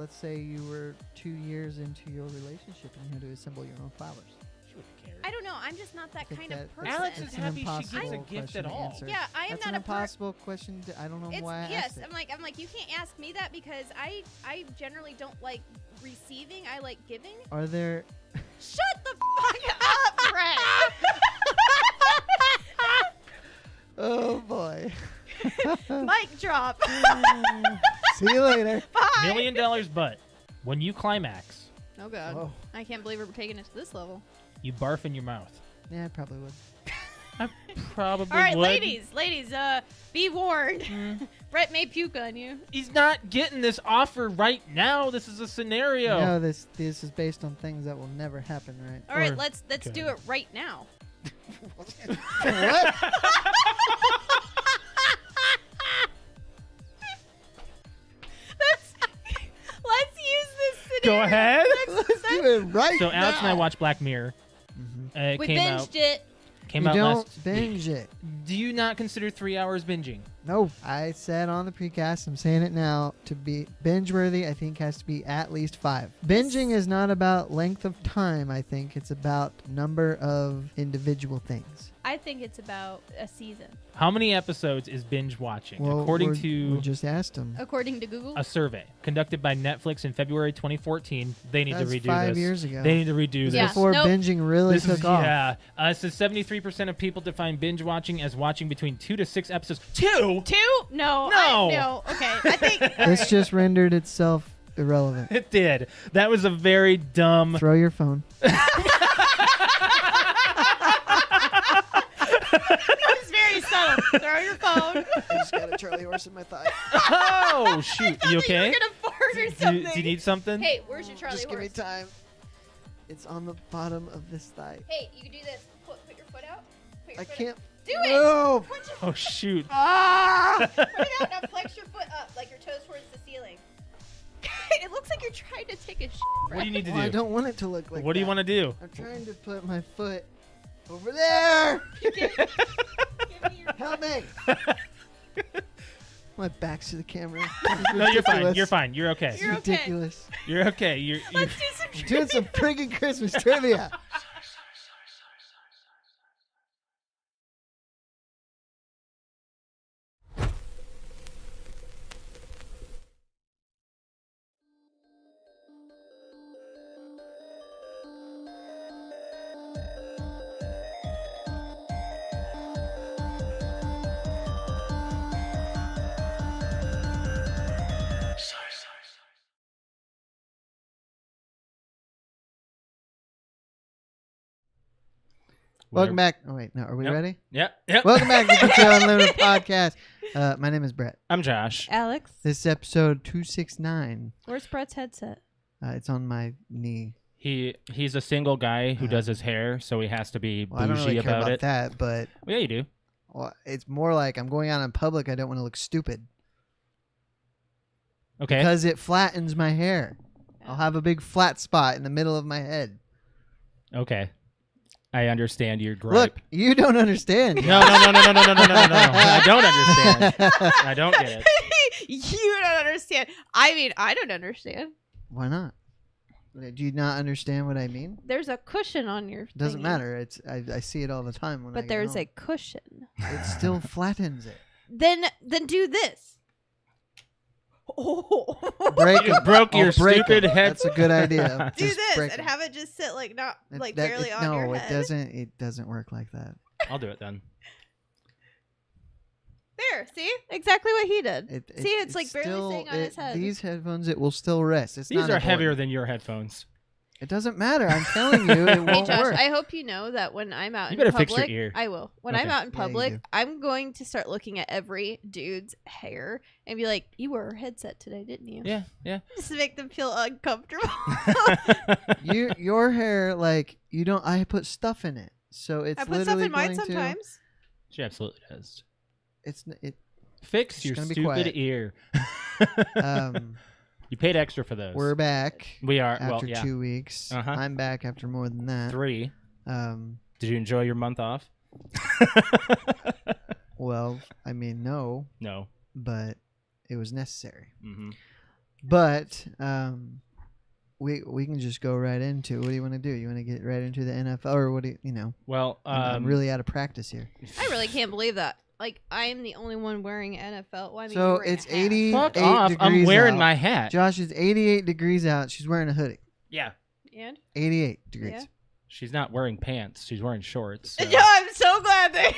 let's say you were 2 years into your relationship and you had to assemble your own flowers. She wouldn't care. I don't know. I'm just not that kind of person. Alex is It's an happy she impossible gets a gift question at to all. answer. Yeah, I am That's not an a impossible question. I don't know why I asked it. I'm like you can't ask me that because I generally don't like receiving. I like giving. Are there? Shut the fuck up, Brett. Oh boy. Mic drop. See you later. Bye. $1 million, but when you climax, Oh god. Whoa. I can't believe we're taking it to this level. you barf in your mouth. Yeah, I probably would. I probably All right, would. ladies, be warned. Brett may puke on you. He's not getting this offer right now. This is a scenario. No, this is based on things that will never happen, right? All right, Or- let's do it right now. What? Let's use this Go scenario. ahead. Let's do it right So now. Alex and I watched Black Mirror. It We came binged out. it. Came You out don't last binge week. it. Do you not consider 3 hours binging? No, I said on the precast, I'm saying it now, to be binge-worthy, I think has to be at least 5. Binging is not about length of time, I think. It's about number of individual things. I think it's about a season, How many episodes is binge watching? Well, According we to just asked them. according to Google. a survey conducted by Netflix in February 2014. They need That's to redo 5 this. years ago. They need to redo Yeah. this. Before Nope. binging really This took is, off. yeah. It says 73% of people define binge watching as watching between 2 to 6 episodes. 2? 2? No. No. No. Okay. I think. This just rendered itself irrelevant. It did. That was a very dumb. Throw your phone. That was very subtle. Throw your phone. I just got a Charlie horse in my thigh. Oh, shoot. You okay? You're gonna fart or Do something. you need something? Hey, where's your Charlie Just give me horse? time. It's on the bottom of this thigh. Hey, you can do this. Put your foot out. Put your I foot can't Out. Do it. move. Put your Oh, shoot. Ah! Put it out. Now flex your foot up, like your toes towards the ceiling. It looks like you're trying to take a shit. What do you need to Well, I do? don't want it to look like What do you want to do? I'm trying to put my foot over there. Give me your. Help me. My back's to the camera. No, you're fine. You're fine. You're okay. It's You're okay. ridiculous. You're okay. Let's do some. I'm doing some friggin' Christmas trivia. Welcome back. Oh wait, no, are we Yep. ready? Yep. Welcome back to the PTOUnlimited podcast. My name is Brett. I'm Josh. Alex, This is episode 269. where's Brett's headset? It's on my knee. He's a single guy who does his hair, so he has to be Well, I don't bougie really care about about it. that, but Well, yeah, you do. well, it's more like I'm going out in public. I don't want to look stupid Okay. because it flattens my hair. I'll have a big flat spot in the middle of my head. Okay. I understand your gripe. Look, you don't understand. No. I don't understand. I don't get it. You don't understand. I mean, I don't understand. Why not? Do you not understand what I mean? There's a cushion on your. It doesn't thingy. matter. It's I see it all the time when I But get there's home. a cushion. It still flattens it. Then do this. Oh. Break You 'em. broke I'll your break 'em. stupid head. That's a good idea. Do Just this break and 'em. have it just sit like not It- like that- barely it- on your No, head. it doesn't. It doesn't work like that. I'll do it then. There, see exactly what he did. See, it's it's like barely still- sitting on his head. These headphones, it will still rest. It's These not are important. heavier than your headphones. It doesn't matter. I'm telling you, it Hey won't Josh, work. I hope you know that when I'm out You in better public, fix your ear. I will. When Okay. I'm out in Yeah, you public, do. I'm going to start looking at every dude's hair and be like, "You wore a headset today, didn't you?" Yeah. Just to make them feel uncomfortable. Your hair, like you don't. I put stuff in it, so it's I put stuff literally in mine going to. sometimes. She absolutely does. It's it. Fix Just your gonna be stupid quiet. ear. You paid extra for those. We're back We are. after Well, yeah. 2 weeks. Uh-huh. I'm back after more than that. 3. Um. Did you enjoy your month off? Well, I mean, no, No. but it was necessary. Mm-hmm. But we can just go right into what do you want to do? You want to get right into the NFL, or what do you know? Well, I'm really out of practice here. I really can't believe that. Like, I'm the only one wearing NFL. Well, I mean, So you're wearing it's a hat. 88 fuck off. degrees I'm wearing out. my hat. Josh, it's 88 degrees out. She's wearing a hoodie. Yeah. And? 88 degrees. Yeah. She's not wearing pants. She's wearing shorts. So. Yeah, I'm so glad that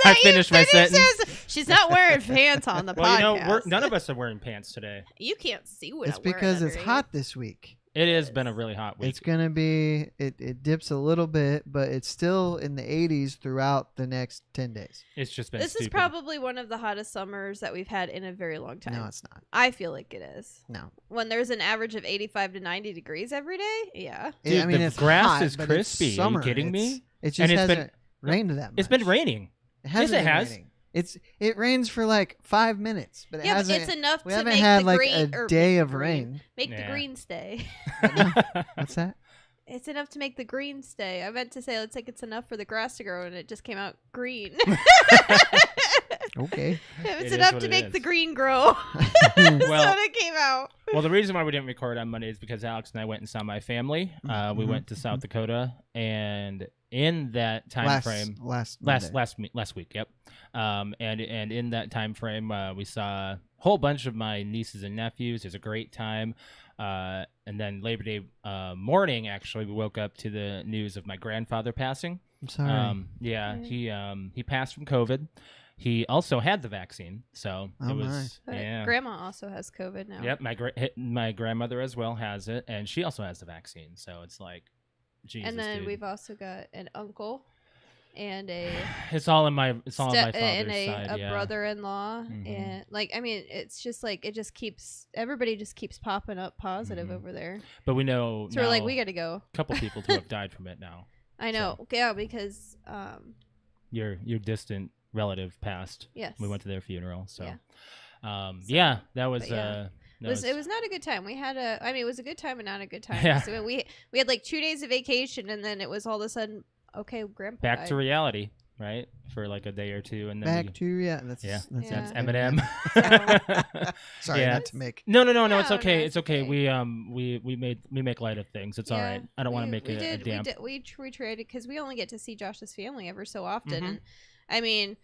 I finished my sentence. She's not wearing pants on the Well, podcast. none of us are wearing pants today. You can't see what It's I'm wearing because it's underneath. hot this week. It has been a really hot week. It's gonna be it dips a little bit, but it's still in the 80s throughout the next 10 days. It's just been This stupid. is probably one of the hottest summers that we've had in a very long time. No, it's not. I feel like it is. No. When there's an average of 85 to 90 degrees every day, yeah. Dude, I mean, the it's grass hot, is but it's crispy. Are you summer. kidding me? It just And it's hasn't rained that much. It's been raining. It hasn't Yes, it been has. raining. It rains for like 5 minutes, but it Yeah, but hasn't. it's enough we to haven't make had the like green, a or day make of the green- rain. Make the Yeah. green stay. What's that? It's enough to make the green stay. I meant to say it's enough for the grass to grow, and it just came out green. Okay. It It's is enough what to it make is. the green grow. Well- so it came out. Well, the reason why we didn't record on Monday is because Alex and I went and saw my family. We went to South Dakota, and in that time frame, last week, yep. And in that time frame, we saw a whole bunch of my nieces and nephews. It was a great time. And then Labor Day morning, actually, we woke up to the news of my grandfather passing. I'm sorry. He passed from COVID. He also had the vaccine, so Oh, it was But yeah. Grandma also has COVID now. Yep, my grandmother as well has it, and she also has the vaccine. So it's like, Jesus, And then dude. we've also got an uncle and a It's all on my father's and side. a Yeah. brother-in-law, Mhm. and like, I mean, it's just like everybody just keeps popping up positive Mhm. over there. But we know So we're like, now we got to go. a couple people who have died from it now. I know, yeah, because Your distant relative passed. yes, We went to their funeral. So, Yeah. that was But yeah. It was not a good time. It was a good time and not a good time. Yeah. So we had like 2 days of vacation, and then it was all of a sudden, okay, Grandpa back died. to reality, right? For like a day or two, and then Back to That's Yeah. that's Eminem. Eminem. Sorry, Yeah. not to make. No, it's No, okay. no, It's it's okay. okay. We make light of things. It's all Yeah, right. I don't want to make we it a did, damp. We traded because we only get to see Josh's family ever so often, Mhm. and I mean,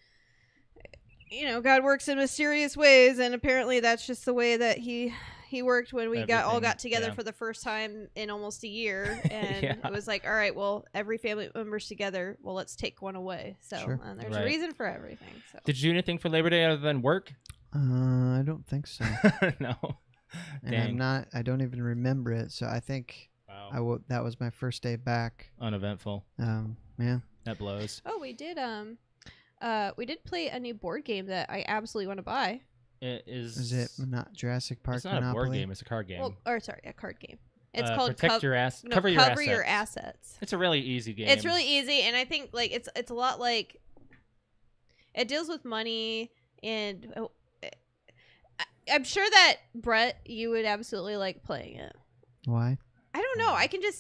God works in mysterious ways, and apparently that's just the way that he worked when we all Everything, got together yeah. for the first time in almost a year, and Yeah. it was like, all right, well, every family member's together. Well, let's take one away. So Sure. there's Right. a reason for everything. So Did you do anything for Labor Day other than work? I don't think so. No. And Dang. I don't even remember it. So I think Wow. that was my first day back. Uneventful. Yeah. That blows. we did play a new board game that I absolutely want to buy. It is. Is it not Jurassic Park It's not Monopoly? a board game. It's a card game. A card game. It's called Protect Your Ass. no, Cover Cover Your Your Assets. Assets. It's a really easy game. It's really easy, and I think like it's a lot like it deals with money, and I'm sure that Brett, you would absolutely like playing it. Why? I don't know.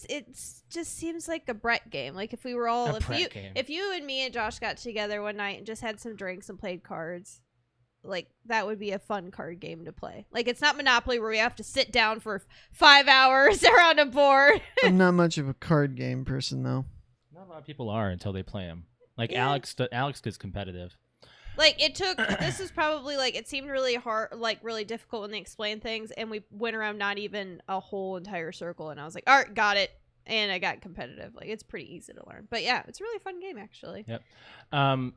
It just seems like a Brett game. Like if we were all Brett game. if you and me and Josh got together one night and just had some drinks and played cards, like that would be a fun card game to play. Like it's not Monopoly where we have to sit down for 5 hours around a board. I'm not much of a card game person, though. Not a lot of people are until they play them. Like Yeah. Alex gets competitive. Like it took this is probably like it seemed really hard, like really difficult when they explained things, and we went around not even a whole entire circle, and I was like, all right, got it, and I got competitive. Like it's pretty easy to learn, but yeah, it's a really fun game actually. Yep.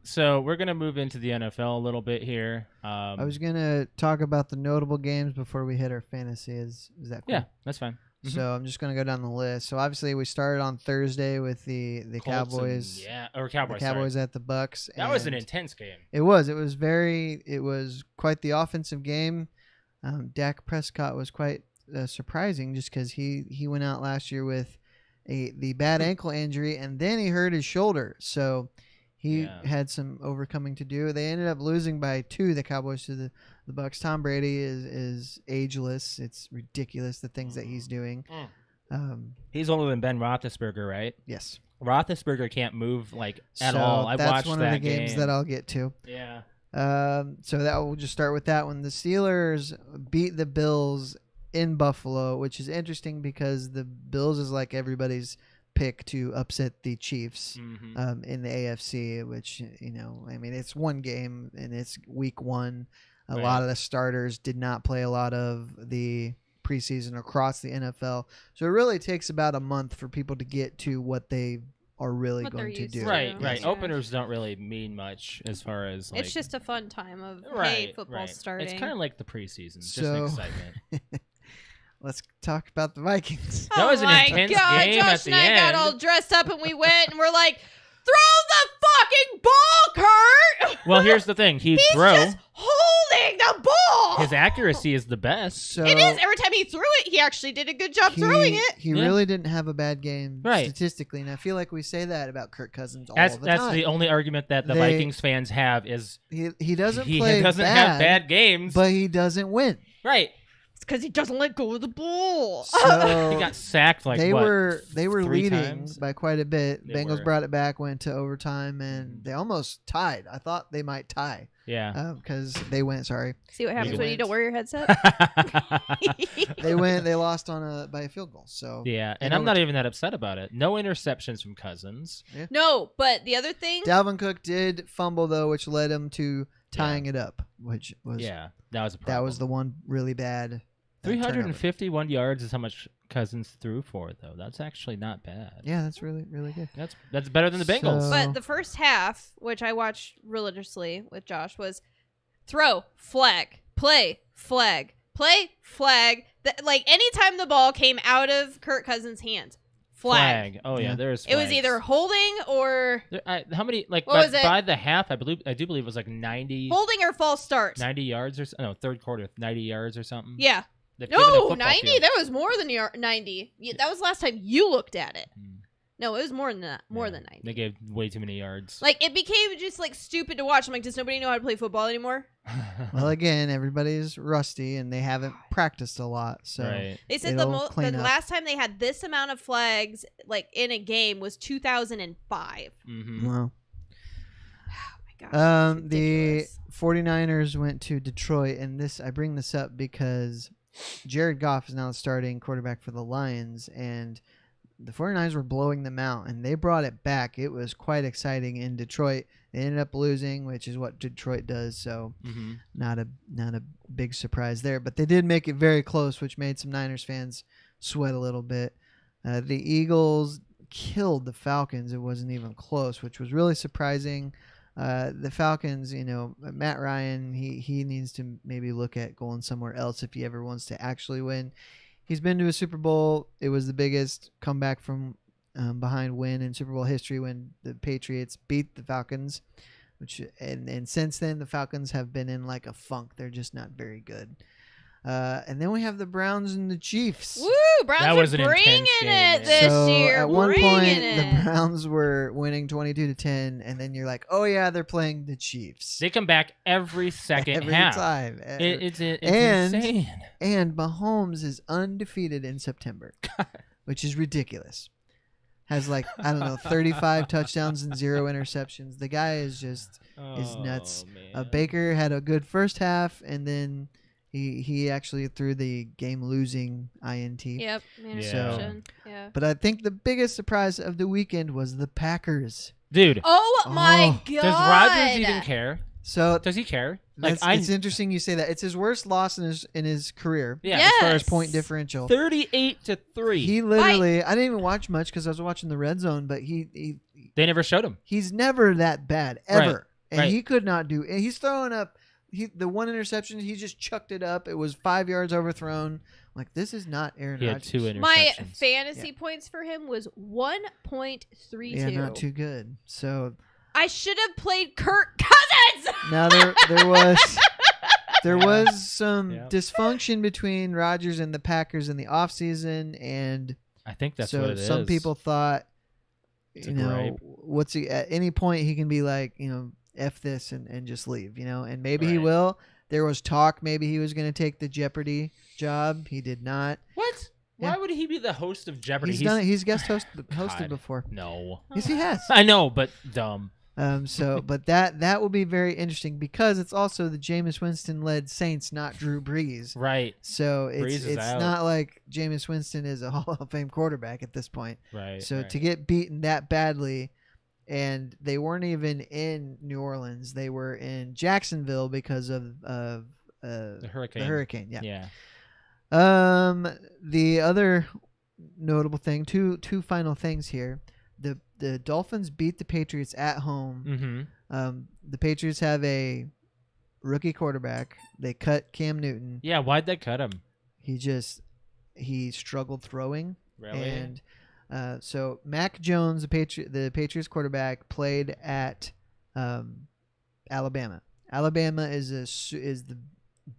So we're gonna move into the NFL a little bit here. I was gonna talk about the notable games before we hit our fantasy. Is that cool? Yeah, that's fine. So I'm just gonna go down the list. So obviously we started on Thursday with the Colts Cowboys. and- Cowboys. The Cowboys sorry. at the Bucks. That was an and intense game. It was. It was quite the offensive game. Dak Prescott was quite surprising just because he went out last year with the bad ankle injury, and then he hurt his shoulder. So he had some overcoming to do. They ended up losing by 2, the Cowboys, to the Bucks. Tom Brady is ageless. It's ridiculous the things that he's doing. He's older than Ben Roethlisberger, right? Yes. Roethlisberger can't move like at So all. I that's watched one that of the games game. that I'll get to. Yeah. So that we'll just start with that one. The Steelers beat the Bills in Buffalo, which is interesting because the Bills is like everybody's pick to upset the Chiefs in the AFC, which, I mean, it's one game and it's week 1. A lot of the starters did not play a lot of the preseason across the NFL. So it really takes about a month for people to get to what they are really going to do. Right. Yeah. Openers don't really mean much as far as it's just a fun time of football's starting. It's kind of like the preseason, just So- an excitement. Let's talk about the Vikings. That was an intense game Josh at the and I end. got all dressed up and we went and we're like, throw the fucking ball, Kurt! Well, here's the thing. He's just holding the ball! His accuracy is the best. So It is. Every time he threw it, he actually did a good job throwing it. He Yeah. really didn't have a bad game Right. statistically, and I feel like we say that about Kirk Cousins all That's the time. the only argument that the They- Vikings fans have is He doesn't he play doesn't bad, have bad games. but he doesn't win. Right. It's because he doesn't let go of the ball. So He got sacked like they what? were 3 leading times? by quite a bit. They Bengals were. brought it back, went to overtime, and they almost tied. I thought they might tie Yeah. because they went. Sorry, See what happens You when you went. don't wear your headset? they went. They lost by a field goal. So Yeah, They and I'm not overtime. even that upset about it. No interceptions from Cousins. No, but the other thing, Dalvin Cook did fumble though, which led him to tying it up, which was Yeah, that was a problem. that was the one really bad. turnover. 351 yards is how much Cousins threw for, though. That's actually not bad. Yeah, that's really really good. That's better than the Bengals. So- but the first half, which I watched religiously with Josh, was throw, flag, play, flag, play, flag. Like anytime the ball came out of Kirk Cousins' hands, flag. Oh yeah, Yeah. there's. It was flags. either holding or How many? Like What was it? by the half, I do believe it was like 90 holding or false start. yards or no, third quarter, 90 yards or something. Yeah. They've given a No, football 90? field. That was more than 90. That was last time you looked at it. Hmm. No, it was more than that. More Yeah, than 90. They gave way too many yards. Like, it became just, like, stupid to watch. I'm like, does nobody know how to play football anymore? Well, again, everybody's rusty and they haven't practiced a lot, so right. They said It'll the clean up. last time they had this amount of flags, like, in a game was 2005. Mm-hmm. well. Oh, my gosh. it's The ridiculous. 49ers went to Detroit, and I bring this up because Jared Goff is now the starting quarterback for the Lions, and the 49ers were blowing them out, and they brought it back. It was quite exciting in Detroit. They ended up losing, which is what Detroit does, so Mm-hmm. not a big surprise there. But they did make it very close, which made some Niners fans sweat a little bit. The Eagles killed the Falcons. It wasn't even close, which was really surprising. The Falcons, Matt Ryan, he needs to maybe look at going somewhere else if he ever wants to actually win. He's been to a Super Bowl. It was the biggest comeback from behind win in Super Bowl history when the Patriots beat the Falcons, and since then the Falcons have been in like a funk. They're just not very good. And then we have the Browns and the Chiefs. Woo! Browns That was are an bringing intense game, it man. this So year. at one bringing point, it. the Browns were winning 22-10, and then you're like, "Oh yeah, they're playing the Chiefs." They come back every second Every half. time. It's And- insane. And Mahomes is undefeated in September, which is ridiculous. Has 35 touchdowns and 0 interceptions. The guy is nuts. Man. Baker had a good first half, and then he actually threw the game-losing INT. Yep. Interception. Yeah. But I think the biggest surprise of the weekend was the Packers. Dude, Oh my Oh. god! does Rodgers even care? So Does he care? it's interesting you say that. It's his worst loss in his career Yeah. Yes. as far as point differential. 38-3. He literally, I didn't even watch much because I was watching the red zone, but They never showed him. he's never that bad ever, Right, and right. he could not do. And he's throwing up. The one interception, he just chucked it up. It was 5 yards overthrown. Like, this is not Aaron He had Rodgers. 2 interceptions. My fantasy points for him was 1.32. Yeah, not too good. So I should have played Kirk Cousins. now there was some Yep. dysfunction between Rodgers and the Packers in the offseason, and I think that's so what it is. some people thought, It's a gripe. what's he at any point he can be like, F this and just leave, and maybe he Right. will. There was talk maybe he was going to take the Jeopardy job. He did not. What? Yeah. Why would he be the host of Jeopardy? He's done it. He's guest hosted God. before. No. Yes, he has. I know, but dumb. But that will be very interesting because it's also the Jameis Winston led Saints, not Drew Brees. Right. So Brees is out. not like Jameis Winston is a Hall of Fame quarterback at this point. Right. So right. to get beaten that badly, and they weren't even in New Orleans, they were in Jacksonville because of the hurricane. The hurricane, yeah. Yeah. The other notable thing, two final things here. The Dolphins beat the Patriots at home. Mm-hmm. The Patriots have a rookie quarterback. They cut Cam Newton. Yeah, why'd they cut him? He struggled throwing. Really? And so Mac Jones, the Patriots quarterback, played at Alabama. Alabama is the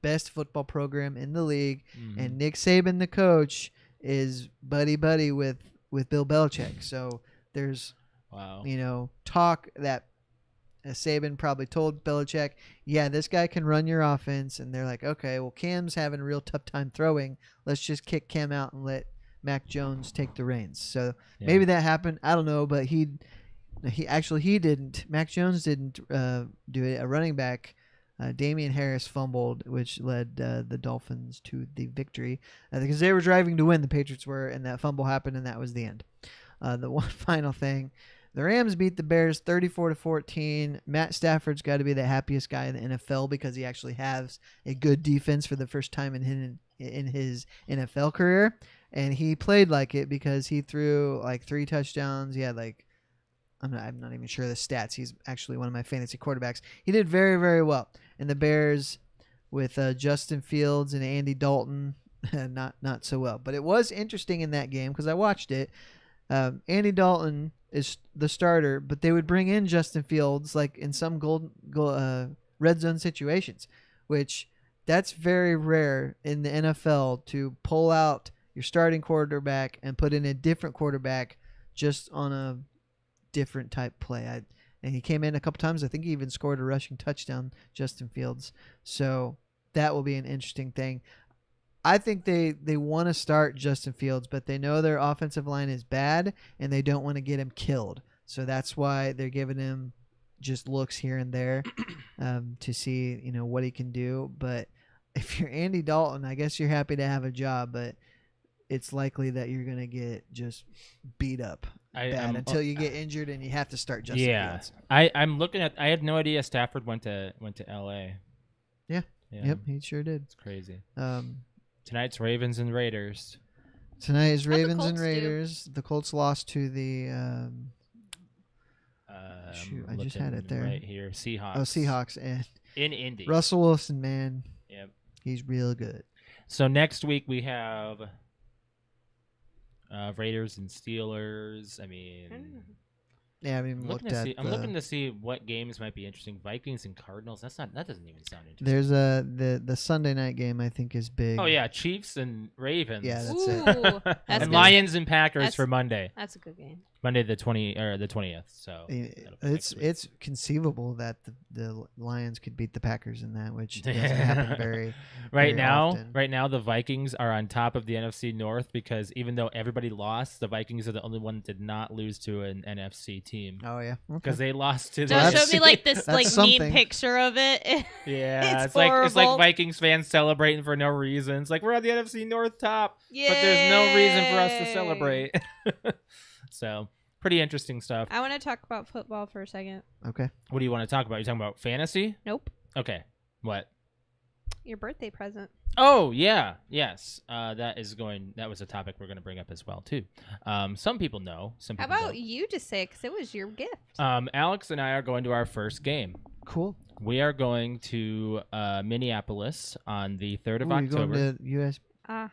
best football program in the league, and Nick Saban, the coach, is buddy with Bill Belichick. So there's talk that Saban probably told Belichick, yeah, this guy can run your offense, and they're like, okay, well, Cam's having a real tough time throwing. Let's just kick Cam out and let Mac Jones take the reins. So maybe that happened. I don't know, but he didn't. Mac Jones didn't do it. A running back, Damian Harris, fumbled, which led the Dolphins to the victory because they were driving to win. The Patriots were, and that fumble happened, and that was the end. The one final thing, the Rams beat the Bears 34-14. Matt Stafford's got to be the happiest guy in the NFL because he actually has a good defense for the first time in his NFL career, and he played like it because he threw like 3 touchdowns. He had like I'm not even sure the stats. He's actually one of my fantasy quarterbacks. He did very, very well. And the Bears with Justin Fields and Andy Dalton, not so well. But it was interesting in that game because I watched it. Andy Dalton is the starter, but they would bring in Justin Fields like in some red zone situations, which that's very rare in the NFL to pull out your starting quarterback and put in a different quarterback just on a different type play. And he came in a couple times. I think he even scored a rushing touchdown, Justin Fields. So that will be an interesting thing. I think they want to start Justin Fields, but they know their offensive line is bad, and they don't want to get him killed. So that's why they're giving him just looks here and there to see what he can do. But if you're Andy Dalton, I guess you're happy to have a job, but it's likely that you're going to get just beat up until you get injured and you have to start Justin Fields. I'm looking at. I had no idea Stafford went to L.A. Yeah. Yep, he sure did. It's crazy. Tonight's Ravens and Raiders. Tonight is Ravens and Raiders. The Colts lost to the. I just had it there. Right here, Seahawks. Oh, Seahawks and in Indy. Russell Wilson, man. Yep. He's real good. So next week we have Raiders and Steelers. I'm looking to see what games might be interesting. Vikings and Cardinals. That doesn't even sound interesting. There's the Sunday night game I think is big. Oh yeah, Chiefs and Ravens. Yeah, that's it. And good. Lions and Packers for Monday. That's a good game. Monday the 20th. So it's conceivable that the Lions could beat the Packers in that, which doesn't happen very right now. often. Right now, the Vikings are on top of the NFC North because even though everybody lost, the Vikings are the only one that did not lose to an NFC team. Oh yeah, because they lost to. Don't show me like this meme picture of it. Yeah, it's like Vikings fans celebrating for no reason. It's like we're on the NFC North top, Yay! But there's no reason for us to celebrate. So, pretty interesting stuff. I want to talk about football for a second. Okay. What do you want to talk about? You talking about fantasy? Nope. Okay. What? Your birthday present. Oh, yeah. Yes. That was a topic we're going to bring up as well, too. Some people know. How about you just say it because it was your gift? Alex and I are going to our first game. Cool. We are going to Minneapolis on the 3rd of October. You're going to U.S.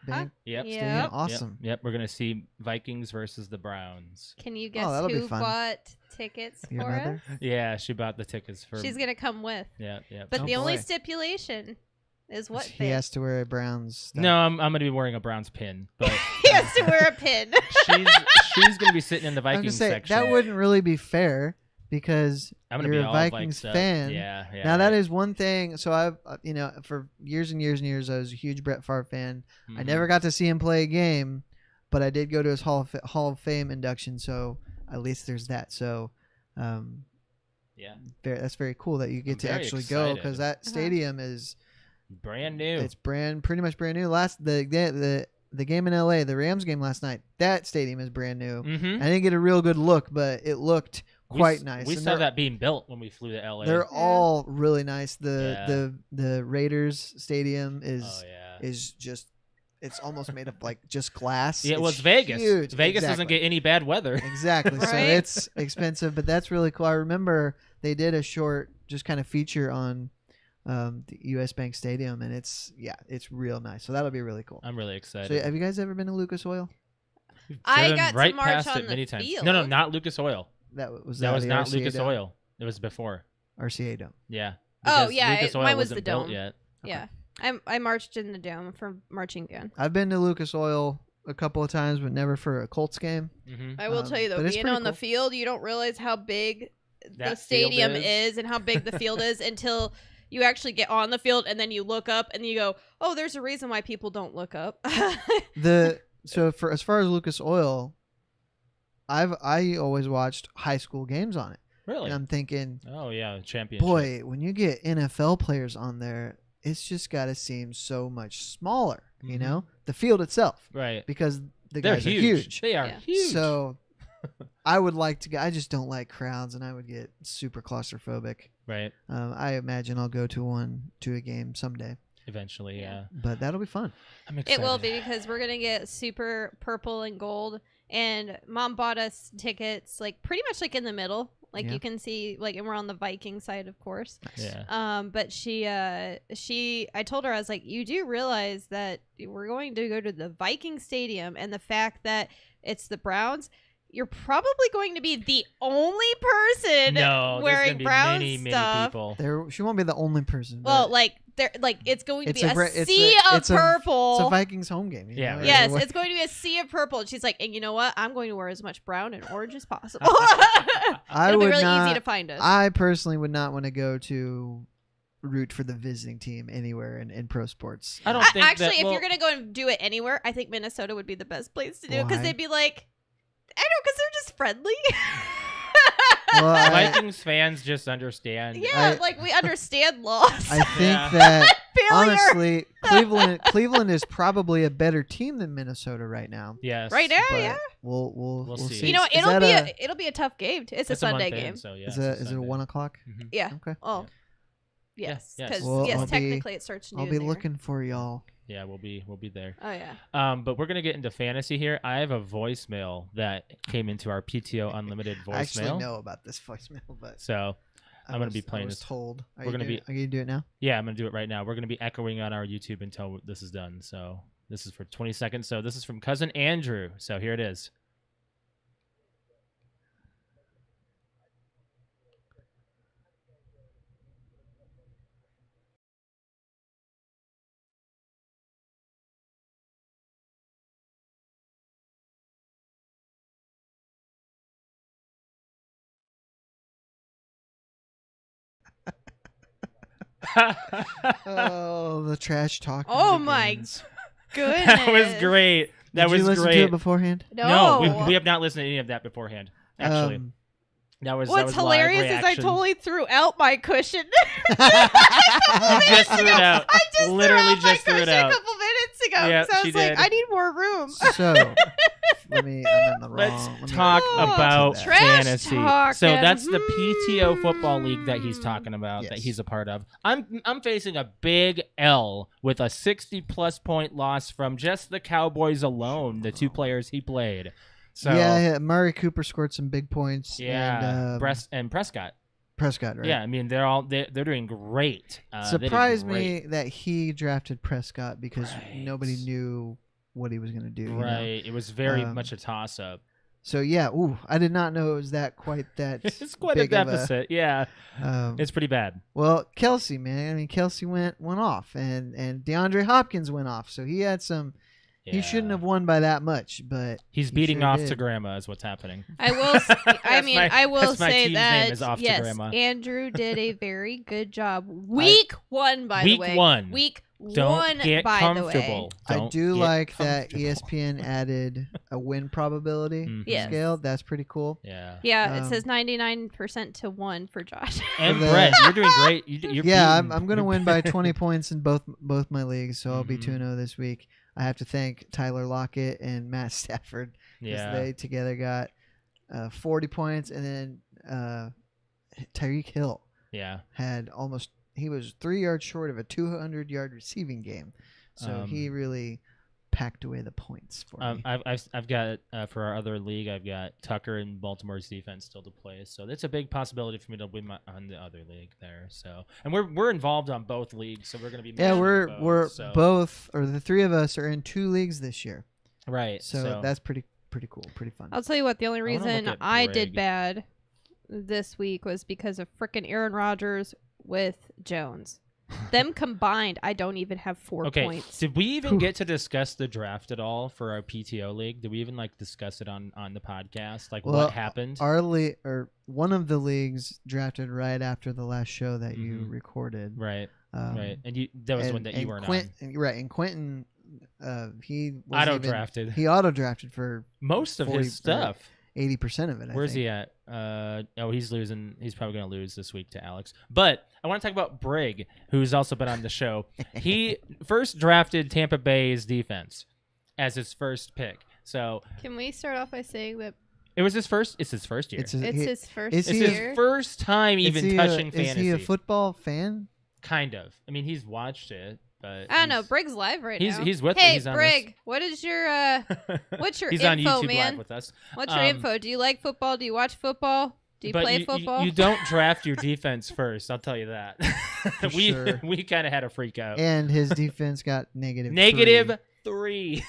Bank? Yep. Yep. Awesome. Yep. We're going to see Vikings versus the Browns. Can you guess who bought tickets Your for mother? us? Yeah, she bought the tickets for. She's going to come with. Yeah. But the only stipulation is what he has to wear a Browns stuff. No, I'm going to be wearing a Browns pin. But he has to wear a pin. she's going to be sitting in the Vikings section. That wouldn't really be fair. Because you're a Vikings fan. Yeah. Now that is one thing. So I've, for years and years and years, I was a huge Brett Favre fan. Mm-hmm. I never got to see him play a game, but I did go to his Hall of Fame induction. So at least there's that. So, Yeah. That's very cool that you get I'm to very actually go, excited. because that stadium is Brand new. it's pretty much brand new. The game in LA, the Rams game last night, that stadium is brand new. Mm-hmm. I didn't get a real good look, but it looked quite nice. We And saw that being built when we flew to LA. They're all really nice. Yeah. The Raiders stadium is Oh yeah. is just, it's almost made of like just glass. Yeah, it It's was Vegas. huge. Vegas Exactly. doesn't get any bad weather. Exactly. So Right? it's expensive, but that's really cool. I remember they did a short just kind of feature on the US Bank Stadium, and it's real nice. So that'll be really cool. I'm really excited. So have you guys ever been to Lucas Oil? I Driven got to right march past on it the many times. field. No, not Lucas Oil. That was That was the not RCA Lucas Dome? Oil. It was before. RCA Dome. Yeah. Oh, Because yeah, Lucas Oil mine was wasn't the built dome. yet. Yeah. I marched in the dome for marching band. I've been to Lucas Oil a couple of times, but never for a Colts game. Mm-hmm. I will tell you though, but it's being pretty on the cool. field, you don't realize how big the That stadium field is and how big the field is until you actually get on the field and then you look up and you go, "Oh, there's a reason why people don't look up." So for as far as Lucas Oil, I always watched high school games on it, Really? and I'm thinking, Oh yeah, championship. boy, when you get NFL players on there, it's just got to seem so much smaller. You Mhm. know, the field itself, Right. because the They're guys huge. are huge. They are Yeah. huge. So I would like to go. I just don't like crowds, and I would get super claustrophobic. Right. I imagine I'll go to a game someday, Eventually, yeah. but that'll be fun. I'm excited. It will be because we're gonna get super purple and gold, and Mom bought us tickets like pretty much like in the middle, like Yeah. you can see, like, and we're on the Viking side, of course. Yeah. But I told her, I was like, you do realize that we're going to go to the Viking Stadium, and the fact that it's the Browns. You're probably going to be the only person No, there's wearing gonna be Browns many stuff. people. She won't be the only person. Well, but like it's going to it's be a sea of it's a purple. Vikings home game. Yeah, right. Yes, it's going to be a sea of purple. And she's like, and you know what? I'm going to wear as much brown and orange as possible. I It'll be would really not, easy to find us. I personally would not want to go to root for the visiting team anywhere in pro sports. I don't think Actually, that, if well, you're going to go and do it anywhere, I think Minnesota would be the best place to do it, because Why? they'd be like, I don't know, because they're just friendly. Well, Vikings fans just understand. Yeah, like we understand loss. I think Yeah. that Failure. honestly, Cleveland is probably a better team than Minnesota right now. Yes. Right now, But yeah. we'll see. see. You know, Is that it'll be a tough game. It's a It's a Sunday month in, game. so yeah. is it's it Sunday. 1:00? Mhm. Yeah. Okay. Oh, yes. Yeah, yes. Because Well, I'll be- technically it starts noon I'll be there. looking for y'all. Yeah, we'll be there. Oh yeah. But we're gonna get into fantasy here. I have a voicemail that came into our PTO Unlimited voicemail. I actually know about this voicemail, but So I'm gonna be I playing was this. told. Are We're you gonna doing- Are you gonna do it now? yeah, I'm gonna do it right now. We're gonna be echoing on our YouTube until this is done. So this is for 20 seconds. So this is from cousin Andrew. So here it is. Oh, the trash talk. Oh my Goodness. That was great. That Did was you listen great. to it beforehand? No. we have not listened to any of that beforehand. Actually, that was What's that was hilarious live is I reaction. totally threw out my cushion. You just threw it out. I just Literally threw out just my threw it cushion out. a couple minutes ago. Yeah, so I she was like, did. I need more room. So, I'm in the wrong. Let's let me talk go back to about that. Trash fantasy. talking. So that's the PTO football league that he's talking about, that Yes. he's a part of. I'm facing a big L with a 60+ point loss from just the Cowboys alone, the two players he played. So yeah, Murray Cooper scored some big points. yeah, and, Prescott. Prescott, right? Yeah, I mean they're doing great. They did Surprised great. me that he drafted Prescott because Right. nobody knew what he was going to do. you know? Right, it was very Um, much a toss up. So yeah, I did not know it was quite that. It's quite a big of deficit. Yeah, it's pretty bad. Well, Kelsey, man. I mean, Kelsey went off, and DeAndre Hopkins went off. So he had some. He shouldn't Yeah. have won by that much, but He's he beating sure off did. to grandma is what's happening. I will. I will that's my say team's that name is Off to yes, Grandma. Andrew did a very good job. Week 1, by Week the way. one. Week Don't one, get by comfortable. the way. I do Get like that comfortable. ESPN added a win probability Mhm. Yes. scale. That's pretty cool. Yeah. Yeah, it Um, says 99% to 1 for Josh. And the- Brett, you're doing great. You're Yeah, beating- I'm gonna you're win by 20 points in both my leagues, so I'll be Mhm. 2-0 this week. I have to thank Tyler Lockett and Matt Stafford because Yeah. they together got 40 points, and then Tyreek Hill Yeah. had he was 3 yards short of a 200-yard receiving game, so he really packed away the points for me. I've got for our other league, I've got Tucker and Baltimore's defense still to play, so that's a big possibility for me to win on the other league there. So, and we're involved on both leagues, so we're gonna be Yeah, managing we're both, so. both, or the three of us are in 2 leagues this year, Right. so that's pretty cool, pretty fun. I'll tell you what, the only wanna look reason at I Brig. did bad this week was because of frickin' Aaron Rodgers with Jones. Them combined, I don't even have 4 points. Did we even get to discuss the draft at all for our PTO league? Did we even discuss it on the podcast? Like what happened? Our league, or one of the leagues, drafted right after the last show that you Mhm. recorded. Right. Right. And that was the one that you weren't on. Right, and Quentin, he was Auto drafted. He auto drafted for Most of 40 his stuff. 80% of it. Where's he at? He's losing. He's probably going to lose this week to Alex. But I want to talk about Brig, who's also been on the show. He first drafted Tampa Bay's defense as his first pick. So Can we start off by saying that it was his first. It's his first year. it's his first is It's he his first time even touching fantasy. Is he a football fan? Kind of. I mean, he's watched it, but I don't know. he's- Brig's live right He's now. he's with Hey, he's on Brig, what is your what's your he's info, on YouTube man? live with us. What's your info? Do you like football? Do you watch football? Do you But play football? You don't draft your defense first. I'll tell you that. we sure. we kind of had a freak out. And his defense got negative. Negative 3.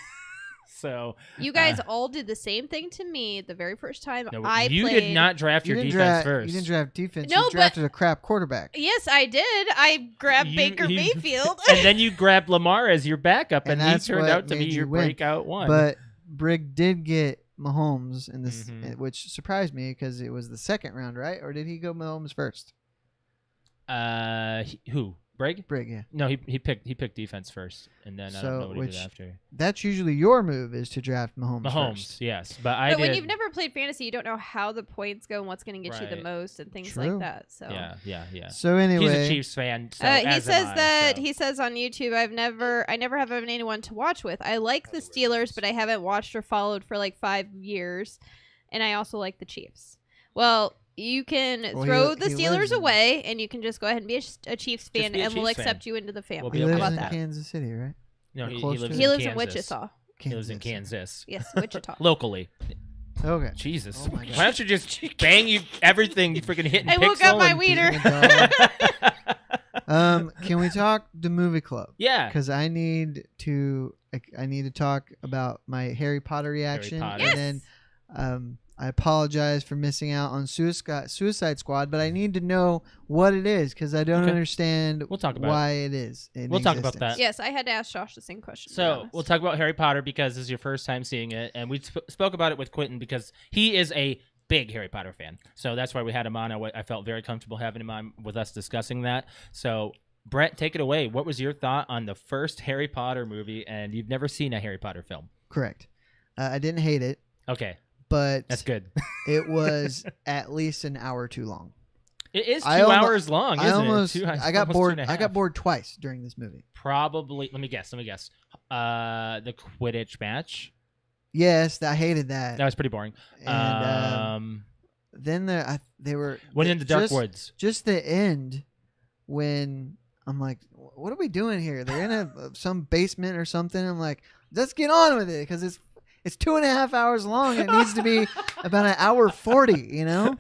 So You guys all did the same thing to me the very first time no, I you played. did not draft You your didn't defense draft. first. You didn't draft defense. No, you but- drafted a crap quarterback. Yes, I did. I grabbed Baker Mayfield. and then you grabbed Lamar as your backup, and, And he that's turned what out to be made your you win. breakout one. But Brig did get Mahomes in this, Mhm. which surprised me because it was the second round, right? Or did he go Mahomes first? who? Brig? Brig, yeah. No, he picked defense first, and then I don't know what he did which after. that's usually your move is to draft Mahomes. Mahomes, first. yes, but I But did. when you've never played fantasy, you don't know how the points go and what's going to get you the Right. most and things True. like that. So Yeah. So anyway, He's a Chiefs fan. So he as says am I, that so. he says on YouTube, I never have anyone to watch with. I like the Steelers, but I haven't watched or followed for like 5 years, and I also like the Chiefs. Well, you can Well, throw he the lives Steelers in- away, and you can just go ahead and be a Chiefs fan, be a and we'll Chiefs accept fan. you into the family. We'll he be How lives about in that? Kansas City, right? No, Or he close lives to He it. lives in Kansas. Wichita. He lives in Kansas. Kansas. Yes, Wichita. Locally. Okay. Jesus. Oh my God. Why don't you just bang you everything you freaking hit in I woke up pixel my and- wiener. Can we talk the movie club? Yeah. Because I need to talk about my Harry Potter reaction, Potter. Yes. and then I apologize for missing out on Suicide Squad, but I need to know what it is because I don't Okay. understand We'll talk about why it is. In We'll talk about existence. that. Yes, I had to ask Josh the same question. to be So honest. we'll talk about Harry Potter because this is your first time seeing it, and we spoke about it with Quentin because he is a big Harry Potter fan. So that's why we had him on. I felt very comfortable having him on with us discussing that. So Brett, take it away. What was your thought on the first Harry Potter movie? And you've never seen a Harry Potter film. Correct. I didn't hate it, Okay, but that's good. it was at least an hour too long. It is 2 I almo- hours long, isn't it? I got almost bored. 2.5. I got bored twice during this movie. Probably. Let me guess. The Quidditch match. Yes, I hated that. That was pretty boring. And then they were Went in the dark just- woods. Just the end when I'm like, what are we doing here? They're in some basement or something. I'm like, let's get on with it because it's 2.5 hours long. And it needs to be about an hour 40. You know.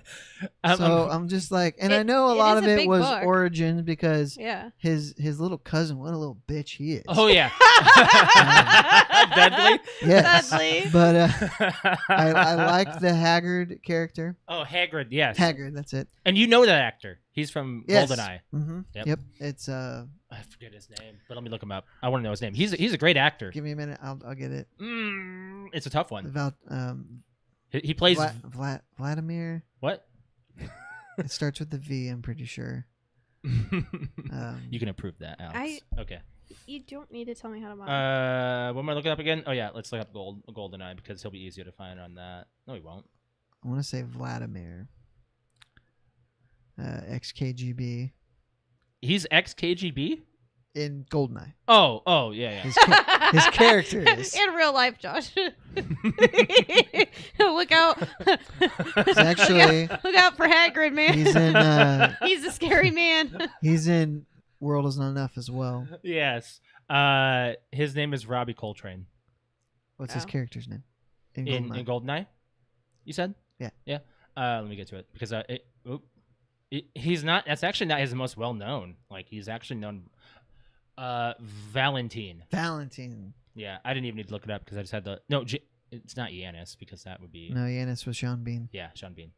So I'm just like, and I know a lot is of a it big was book. Origins because yeah. his little cousin, what a little bitch he is. Oh yeah, Dudley. Yes. Dudley. But I like the Haggard character. Oh, Hagrid. Yes. Haggard, that's it. And you know that actor. He's from Yes. GoldenEye. Mm-hmm. Yep. Yep. It's I forget his name, but let me look him up. I want to know his name. He's a great actor. give me a minute. I'll get it. It's a tough one. About He plays Vladimir. what? It starts with the V. I'm pretty sure. You can approve that, Alex. Okay. You don't need to tell me how to mod. When am I looking up again? Oh yeah, let's look up GoldenEye because he'll be easier to find on that. No, he won't. I want to say Vladimir. XKGB He's ex-KGB? in GoldenEye. Oh, yeah. His character is. In real life, Josh. Look out. He's actually. Look out for Hagrid, man. He's in. He's a scary man. He's in World Is Not Enough as well. Yes. His name is Robbie Coltrane. What's his character's name? In GoldenEye? You said? Yeah. Yeah. Let me get to it because he's not. That's actually not his most well known. Like he's actually known. Valentine. Yeah, I didn't even need to look it up because I just had the it's not Yanis because that would be No, Yanis was Sean Bean. Yeah, Sean Bean.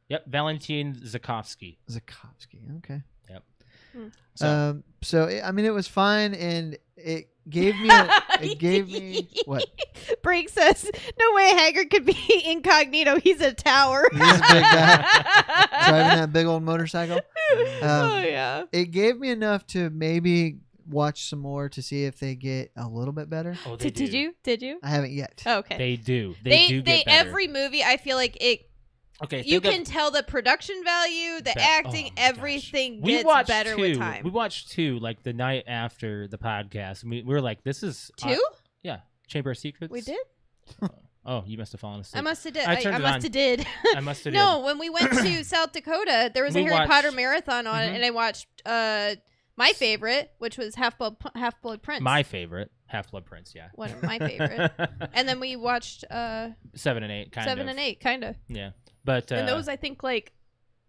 Yep, Valentine Zakovsky. Okay. Yep. So it was fine, and it gave me. It gave me what? Brink says, "No way, Haggard could be incognito. He's a tower. He's a big guy driving that big old motorcycle." Oh yeah. It gave me enough to maybe watch some more to see if they get a little bit better. Oh, they do. Did you? I haven't yet. Oh, okay. They do. They do get better. Every movie, I feel like it. Okay, You can tell the production value, the acting, everything gets better with time. We watched 2 like the night after the podcast. We were like, "This is 2? Yeah, Chamber of Secrets." We did. Oh, you must have fallen asleep. I must have did. I must have did. I must have. No, when we went to South Dakota, there was a Harry Potter marathon on it, and I watched my favorite, which was Half Blood Prince. My favorite, Half-Blood Prince. Yeah. One of my favorite. And then we watched 7 and 8. Kind of. 7 and 8, kind of. Yeah. But and those, I think, like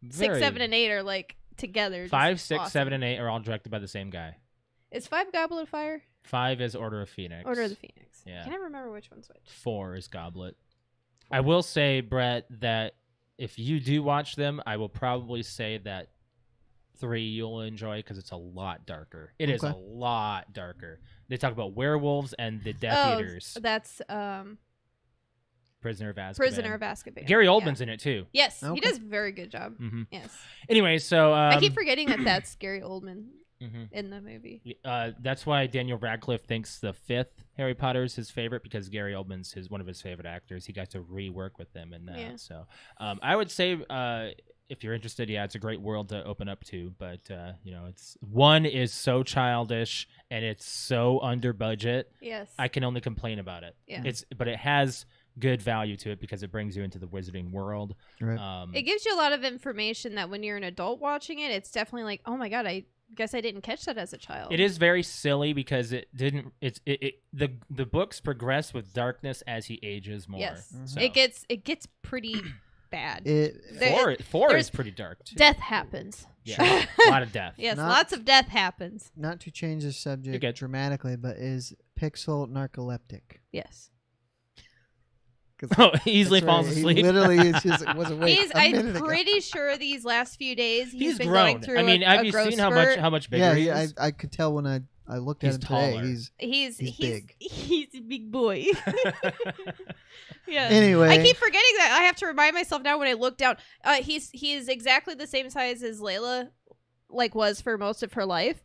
6, 7, and 8 are like together. 5, 6, awesome. 7, and 8 are all directed by the same guy. Is 5 Goblet of Fire? 5 is Order of Phoenix. Order of the Phoenix. Yeah. I can't remember which one's which. 4 is Goblet. I will say, Brett, that if you do watch them, I will probably say that 3 you'll enjoy because it's a lot darker. It is a lot darker. They talk about werewolves and the Death Eaters. That's Prisoner of Azkaban. Gary Oldman's in it too. Yes, he does a very good job. Mm-hmm. Yes. Anyway, so I keep forgetting that that's Gary Oldman in the movie. That's why Daniel Radcliffe thinks the 5th Harry Potter is his favorite because Gary Oldman's one of his favorite actors. He got to rework with them in that. Yeah. So I would say if you're interested, it's a great world to open up to. But it's one is so childish and it's so under budget. Yes. I can only complain about it. Yeah. But it has good value to it because it brings you into the wizarding world. Right. It gives you a lot of information that when you're an adult watching it, it's definitely like, oh my god, I guess I didn't catch that as a child. It is very silly because it didn't. The books progress with darkness as he ages more. Yes, so. it gets pretty bad. Four is pretty dark too. Death happens. Yeah, a lot of death. Yes, lots of death happens. Not to change the subject dramatically, but is Pixel narcoleptic? Yes. Easily falls asleep. He literally was awake. I'm pretty sure these last few days he's been grown. going through. have you seen how much bigger he is? I could tell when I looked at him taller. today. He's big. He's a big boy. Yeah. Anyway, I keep forgetting that. I have to remind myself now when I look down. He is exactly the same size as Layla. Was for most of her life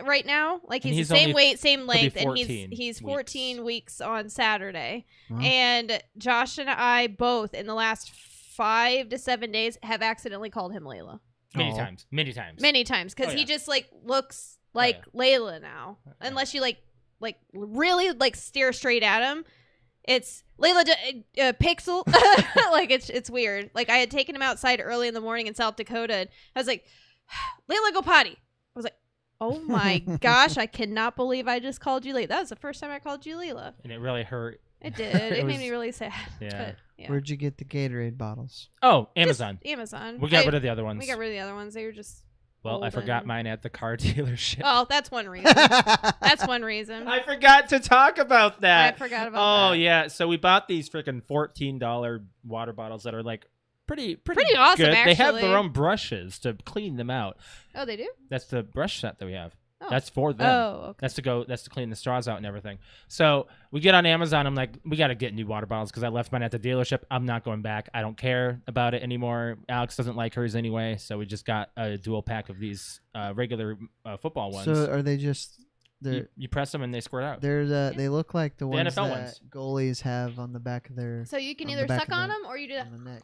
right now. He's the same weight, same length, and he's 14 weeks on Saturday. Wow. And Josh and I both in the last 5 to 7 days have accidentally called him Layla. Many times because he just looks like Layla now. Unless you really stare straight at him. It's Layla Pixel. It's weird. I had taken him outside early in the morning in South Dakota and I was like, Layla, go potty. I was like, oh my gosh, I cannot believe I just called you Layla. That was the first time I called you Layla. And it really hurt. It did. It made me really sad. Yeah. But, yeah. Where'd you get the Gatorade bottles? Oh, Amazon. Just Amazon. We got rid of the other ones. We got rid of the other ones. They were just I forgot mine at the car dealership. Oh, that's one reason. That's one reason. I forgot to talk about that. I forgot about that. Oh, yeah. So we bought these freaking $14 water bottles that are pretty awesome, good. actually. They have their own brushes to clean them out. Oh, they do? That's the brush set that we have. Oh. That's for them. Oh, okay. That's to clean the straws out and everything. So we get on Amazon. I'm like, we got to get new water bottles because I left mine at the dealership. I'm not going back. I don't care about it anymore. Alex doesn't like hers anyway. So we just got a dual pack of these regular football ones. So are they just You press them and they squirt out. They look like the ones NFL that ones. goalies have on the back of their. So you can on either the back suck of on the- them or you do that. on the neck.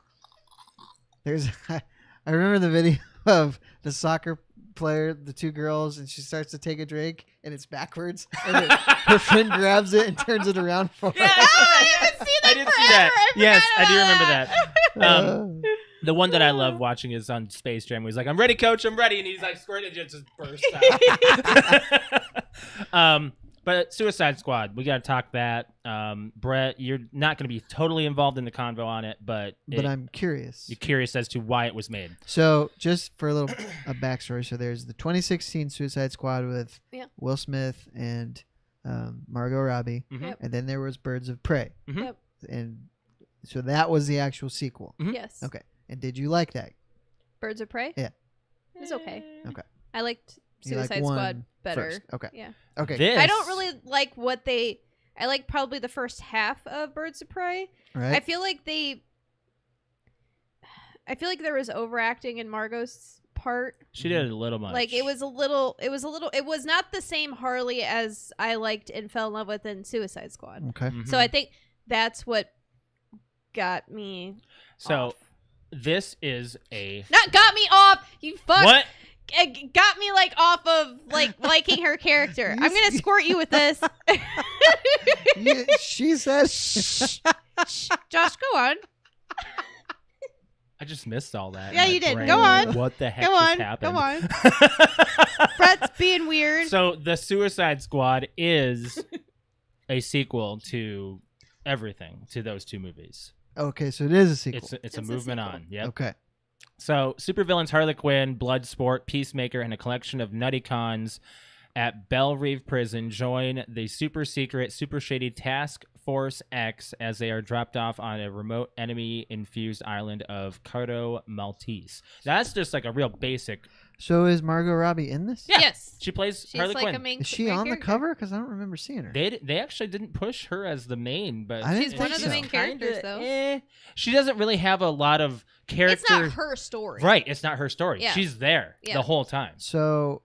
There's, I remember the video of the soccer player, the two girls, and she starts to take a drink, and it's backwards, and her friend grabs it and turns it around for her. Yeah, I did see that. Yes, I do remember that. The one that I love watching is on Space Jam. Where he's like, "I'm ready, coach. I'm ready," and he's like, squirting it just bursts out. But Suicide Squad, we got to talk that. Brett, you're not going to be totally involved in the convo on it, but I'm curious. You're curious as to why it was made. So, just for a backstory, so there's the 2016 Suicide Squad with Will Smith and Margot Robbie, Yep. and then there was Birds of Prey, Yep. and so that was the actual sequel. Yes. Okay, and did you like that? Birds of Prey? Yeah. It was okay. Okay. I liked You like Suicide one Squad better. first. Okay. Yeah. Okay. This, I don't really like I like probably the first half of Birds of Prey. Right. I feel like there was overacting in Margot's part. she did it a little much. Like it was not the same Harley as I liked and fell in love with in Suicide Squad. Okay. Mhm. So I think that's what got me off. This is a Not got me off, you fuck. what? It got me like off of like liking her character. I'm gonna squirt you with this. She said. Josh, go on. I just missed all that. Yeah, in my you did. brain. Go on. What the heck Go just on. happened? Go on. Brett's being weird. So the Suicide Squad is a sequel to everything, to those two movies. Okay, so it is a sequel. It's a a movement sequel. on. Yep. Okay. So supervillains Harley Quinn, Bloodsport, Peacemaker, and a collection of nutty cons at Belle Reve Prison join the super secret, super shady Task Force X as they are dropped off on a remote enemy-infused island of Cardo Maltese. That's just like a real basic. So is Margot Robbie in this? Yeah. Yes. She plays She's Harley like Quinn. a main Is she main on the character. cover? Because I don't remember seeing her. They actually didn't push her as the main, but I didn't She's think one of the so. main characters, though. She doesn't really have a lot of character. It's not her story. Right, it's not her story. Yeah. She's there Yeah. the whole time. So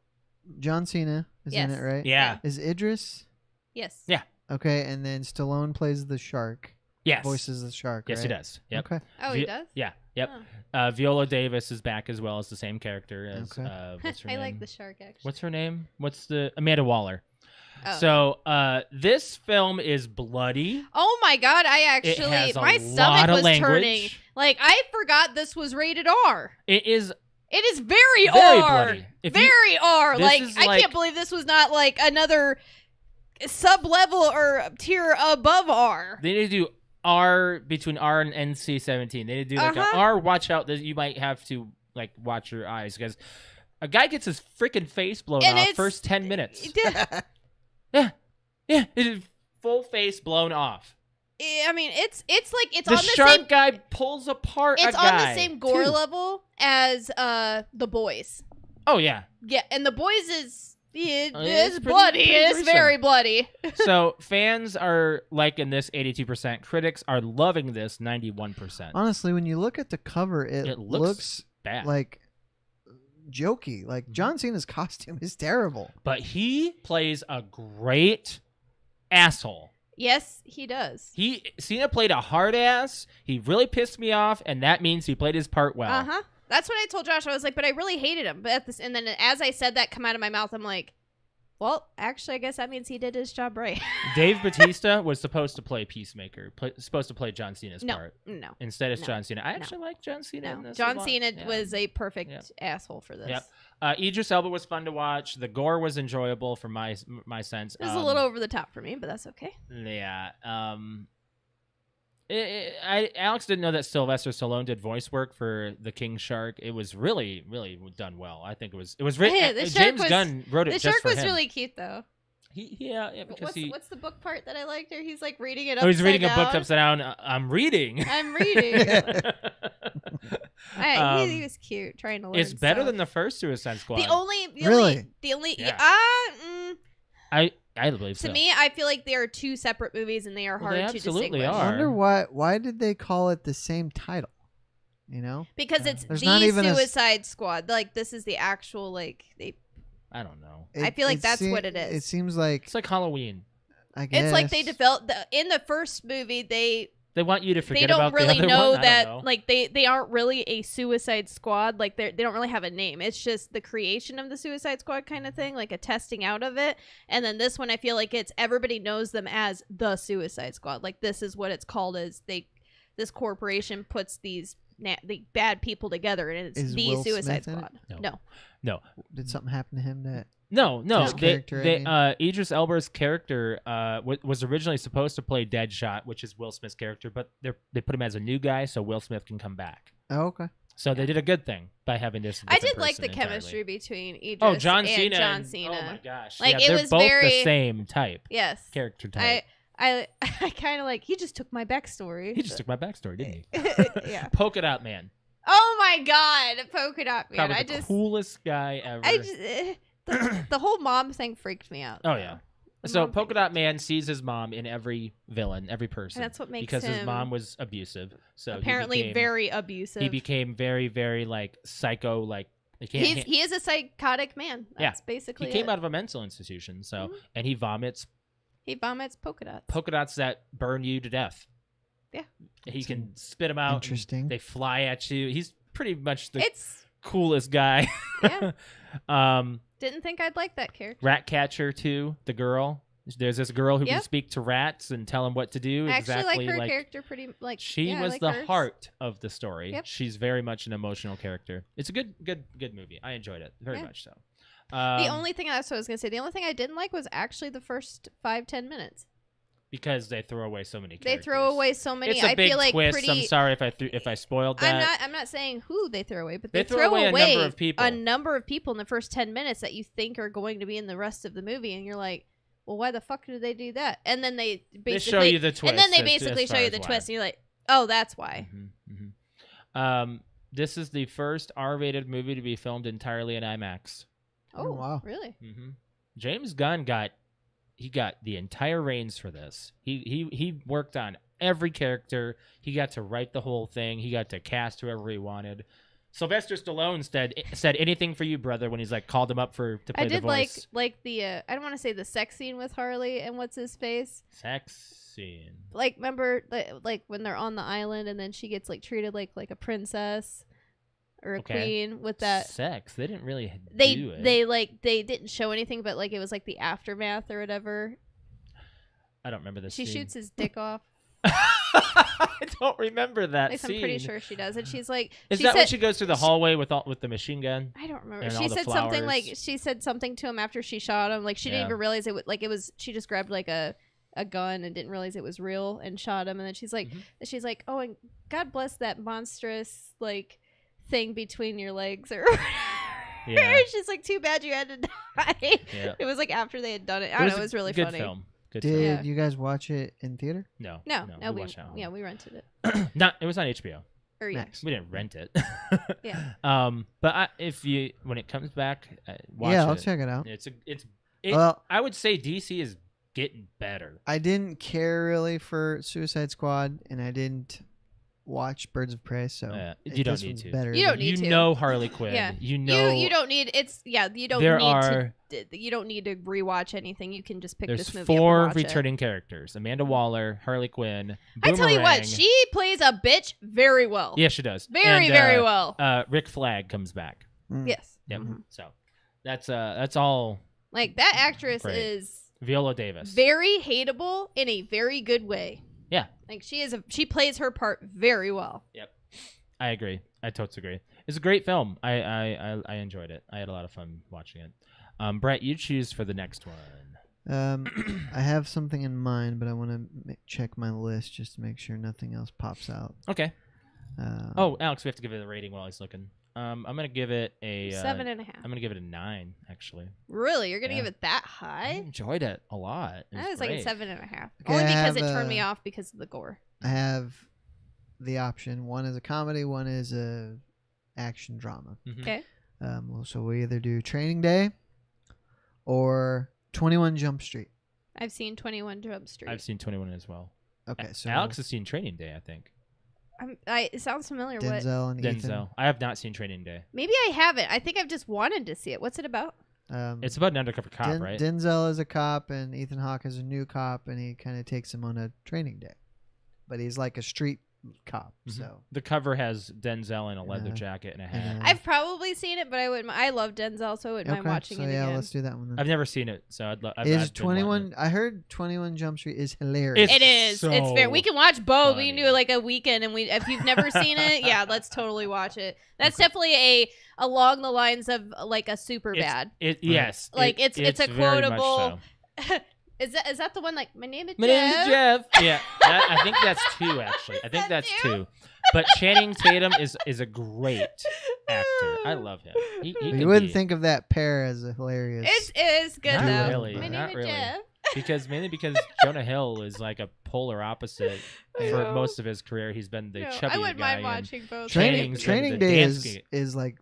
John Cena is in Yes. it, right? Yeah. Is Idris? Yes. Yeah. Okay, and then Stallone plays the shark. Yes. Voices the shark. Yes, right? he does. Yep. Okay. Oh, he does? Yeah. Yep. Oh. Viola Davis is back as well as the same character as Okay. what's her I name? like the shark, actually. What's her name? What's the Amanda Waller? Oh. So this film is bloody. Oh my god, I It actually has a my lot stomach of was language. turning. Like I forgot this was rated R. It is It is very very R. bloody. If you- Very R. This Like is I like- can't believe this was not like another sub-level or tier above R. They need to do R between R and NC-17. They need to do like Uh-huh. a R. Watch out! That you might have to like watch your eyes because a guy gets his freaking face blown And off it's- first 10 minutes. Yeah. Yeah, it is full face blown off. I mean, it's like it's The on the shark same. guy pulls apart It's a on guy. the same gore too. level as The Boys. Oh yeah. Yeah, and The Boys is It's it's pretty- bloody. pretty It's gruesome. very bloody. So fans are liking this 82%. Critics are loving this 91%. Honestly, when you look at the cover, it, It looks looks bad. like jokey. Like John Cena's costume is terrible. But he plays a great asshole. Yes, he does. Cena played a hard ass. He really pissed me off, and that means he played his part well. Uh huh. That's what I told Josh. I was like, but I really hated him. But at this, and then as I said that come out of my mouth, I'm like, well, actually, I guess that means he did his job right. Dave Bautista was supposed to play Peacemaker, supposed to play John Cena's No, part. no, Instead, it's No. John Cena. I actually like John Cena in no. this. John a lot. Cena Yeah. was a perfect Yep. asshole for this. Yep. Idris Elba was fun to watch. The gore was enjoyable for my sense. It was a little over the top for me, but that's okay. Yeah. Alex didn't know that Sylvester Stallone did voice work for the King Shark. It was really, really done well. I think it was written. Yeah, the shark James was- Gunn wrote it The just shark for was him. really cute, though. Yeah, because What's the book part that I liked? Or he's like reading it. he's reading a book down? upside down. I'm reading. I'm reading. Um, he was cute, trying to learn. It's better stuff. than the first Suicide Squad. the only Yeah. I believe to so. me, I feel like they are two separate movies and they are Well, hard they to absolutely distinguish. are. I wonder why did they call it the same title? You know? Because it's There's the not even a- Suicide Squad. Like this is the actual like they. I don't know. I feel like that's what it is. It seems like It's like Halloween. I guess It's like they developed in the first movie. They want you to forget don't about really the other know one? I that don't know. like they aren't really a Suicide Squad. Like they don't really have a name. It's just the creation of the Suicide Squad kind of thing, like a testing out of it. And then this one, I feel like it's everybody knows them as the Suicide Squad. Like this is what it's called. This corporation puts these the bad people together, and it's Is the Will Suicide Smith in it? Squad. No. Did something happen to him that? No. His character, Idris Elba's character was originally supposed to play Deadshot, which is Will Smith's character, but they put him as a new guy so Will Smith can come back. Oh, okay. So they did a good thing by having this. I did like the entirely. chemistry between Idris Oh, John and Cena. John Cena. Oh my gosh! Like, yeah, it they're was both very- the same type. Yes. Character type. I kind of like he just took my backstory. He just took my backstory, didn't he? Yeah. Polka Dot Man. Oh my God, Polka Dot Man! Probably the coolest guy ever. The whole mom thing freaked me out. Oh though. yeah. The So mom Polka thing. Dot Man sees his mom in every villain, every person. And that's what makes because his him mom was abusive. So apparently very abusive. He became very, very like psycho. Like he is a psychotic man. That's basically he came it. out of a mental institution. So and he vomits He vomits polka dots. polka dots that burn you to death. Yeah. He can spit them out. Interesting. They fly at you. He's pretty much the It's coolest guy. yeah. Didn't think I'd like that character. Ratcatcher too, the girl. There's this girl who can Yep. speak to rats and tell them what to do. I actually exactly like her character pretty like she yeah, I was like the hers. heart of the story. Yep. She's very much an emotional character. It's a good movie. I enjoyed it very Yeah. much so. The only thing I was gonna say, the only thing I didn't like was actually the first 5-10 minutes. because they throw away so many They characters. throw away so many. It's a I big feel like twist. pretty. I'm sorry if I spoiled that. I'm not saying who they throw away, but They they throw away a number of people. a number of people in the first 10 minutes that you think are going to be in the rest of the movie, and you're like, well, why the fuck did they do that? And then they basically They show you the twist. and then they as basically far show you as the why. twist, and you're like, oh, that's why. This is the first R-rated movie to be filmed entirely in IMAX. Oh, wow. really? James Gunn got the entire reins for this. He worked on every character. He got to write the whole thing. He got to cast whoever he wanted. Sylvester Stallone said anything for you, brother, when he's like called him up to play I did the voice. like the I don't want to say the sex scene with Harley and what's his face. Sex scene. Like, remember like when they're on the island and then she gets like treated like a princess or a queen with that sex. They didn't really they do it. they didn't show anything, but like it was like the aftermath or whatever. I don't remember this. She scene. shoots his dick off. I don't remember that At least scene. I'm pretty sure she does, and she's like, Is she that said, when she goes through the hallway with the machine gun? I don't remember. and all She the said something flowers? like she said something to him after she shot him. Like she didn't Yeah. even realize it was she just grabbed like a gun and didn't realize it was real and shot him. And then she's like, oh, and God bless that monstrous like thing between your legs or. Yeah. She's like, too bad you had to die. Yeah. It was like after they had done it. I don't know. It was really good funny. Film. Good Did film. Yeah. you guys watch it in theater? No. No, we watched that one. we rented it. It was on HBO. Or yeah. Nice. We didn't rent it. Yeah. But when it comes back, watch Yeah, it. I'll check it out. Well, I would say DC is getting better. I didn't care really for Suicide Squad, and I didn't watch Birds of Prey, so you don't this need one's to. better. You don't than- need You to. know Harley Quinn. Yeah. You know you don't need you don't There need are- you don't need to rewatch anything. You can just pick there's this movie up 4 and watch returning characters: Amanda Waller, Harley Quinn. I tell you what, Boomerang. she plays a bitch very well. Yeah, she does. Very, And, very well. Rick Flag comes back. Mm. Yes. Yep. Mhm. So that's all. Like that actress Great. is Viola Davis. very hateable in a very good way. Yeah. Like she plays her part very well. Yep. I agree. I totally agree. It's a great film. I enjoyed it. I had a lot of fun watching it. Brett, you choose for the next one. I have something in mind, but I want to check my list just to make sure nothing else pops out. Okay. Alex, we have to give it a rating while he's looking. I'm gonna give it a 7.5. I'm gonna give it a 9. Actually, Really? You're gonna Yeah. give it that I high? enjoyed it a lot. It I was like great. at 7.5. Okay, Only I because have, it turned me off because of the gore. I have the option. One is a comedy, one is a action drama. Mhm. Okay. So we either do Training Day or 21 Jump Street. I've seen 21 Jump Street. I've seen 21 as well. Okay, so Alex has seen Training Day, I think. It sounds familiar. What? Denzel and Ethan. Denzel. I have not seen Training Day. Maybe I haven't. I think I've just wanted to see it. What's it about? It's about an undercover cop, right? Denzel is a cop, and Ethan Hawke is a new cop, and he kind of takes him on a training day. But he's like a street cop, so the cover has Denzel in a leather jacket and a hat. I've probably seen it, but I wouldn't. I love Denzel, so I wouldn't mind watching it again. Let's do that one then. I've never seen it, so I'd Is 21? I heard 21 Jump Street is hilarious. It is. So it's fair. We can watch both. funny. We can do like a weekend, and if you've never seen it, yeah, let's totally watch it. That's definitely along the lines of like a super bad. Yes, like it's a very much quotable. so. Is that the one like my name is My Jeff? name is Jeff. Yeah, I think that's 2 actually. I think that's 2. But Channing Tatum is a great actor. I love him. You wouldn't think of that pair as a hilarious. It is good Not though. really. My Not name really. is Jeff. because Jonah Hill is like a polar opposite for most of his career. He's been the chubby guy. I wouldn't mind and watching both. Training Day is like,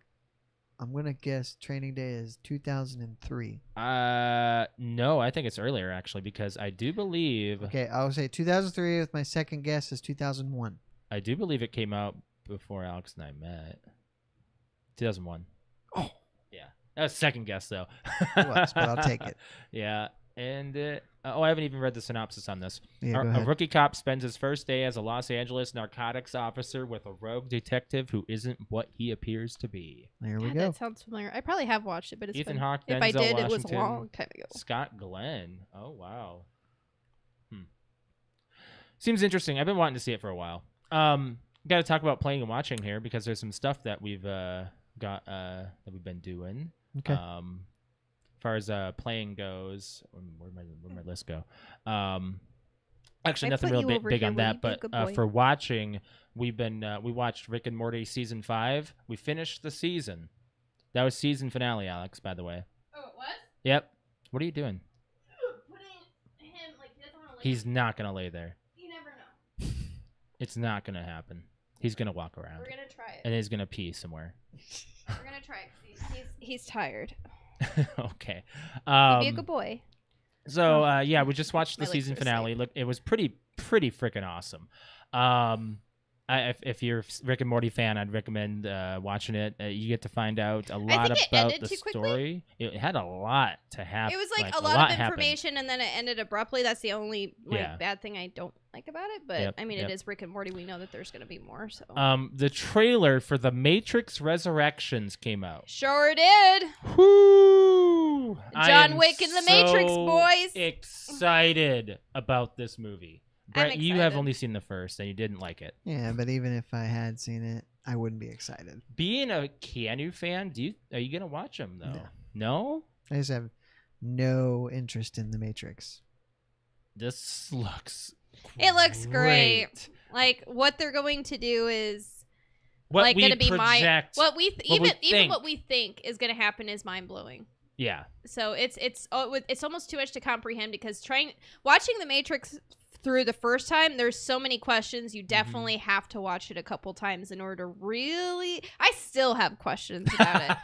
I'm gonna guess Training Day is 2003. No, I think it's earlier actually because I do believe. Okay, I'll say 2003 with my second guess is 2001. I do believe it came out before Alex and I met. 2001. Oh, yeah, that was second guess though. It was, but I'll take it. Yeah, and I haven't even read the synopsis on this. Yeah, go A ahead. rookie cop spends his first day as a Los Angeles narcotics officer with a rogue detective who isn't what he appears to be. There we God, go. That sounds familiar. I probably have watched it, but it's Ethan been, Hawke, if I Denzel did, it was a Washington, long time ago. Scott Glenn. Oh wow. Seems interesting. I've been wanting to see it for a while. Got to talk about playing and watching here because there's some stuff that we've got that we've been doing. Okay. As far as playing goes, where'd my list go? Actually, I nothing put real you over big here on where that. you be a But good boy. for watching, we watched Rick and Morty season 5. We finished the season. That was season finale, Alex. By the way. Oh, it was? Yep. What are you doing? Putting him like he doesn't want to lay. He's not gonna lay there. You never know. It's not gonna happen. He's gonna walk around. We're gonna try it. And he's gonna pee somewhere. We're gonna try it. 'Cause he's tired. Okay. Be a good boy. So yeah, we just watched the My legs season are finale. safe. Look, it was pretty freaking awesome. If you're a Rick and Morty fan, I'd recommend watching it. You get to find out a lot think it about ended the too quickly. story. It had a lot to happen. It was like a lot lot of happened. information, and then it ended abruptly. That's the only Yeah. bad thing I don't like about it. But Yep, I mean, yep. it is Rick and Morty. We know that there's gonna be more. So The trailer for The Matrix Resurrections came out. sure did. Whoo! John Wick and The Matrix, boys. Excited about this movie. Brett, you have excited. only seen the first and you didn't like it. Yeah, but even if I had seen it, I wouldn't be excited. Being a Keanu fan, are you gonna watch him though? No? I just have no interest in The Matrix. This looks It looks great. Like what they're going to do is What like we going to be project, what we even think. what we think is going to happen is mind blowing. Yeah. So it's almost too much to comprehend because watching The Matrix through the first time, there's so many questions. You definitely have to watch it a couple times in order to really. I still have questions about it,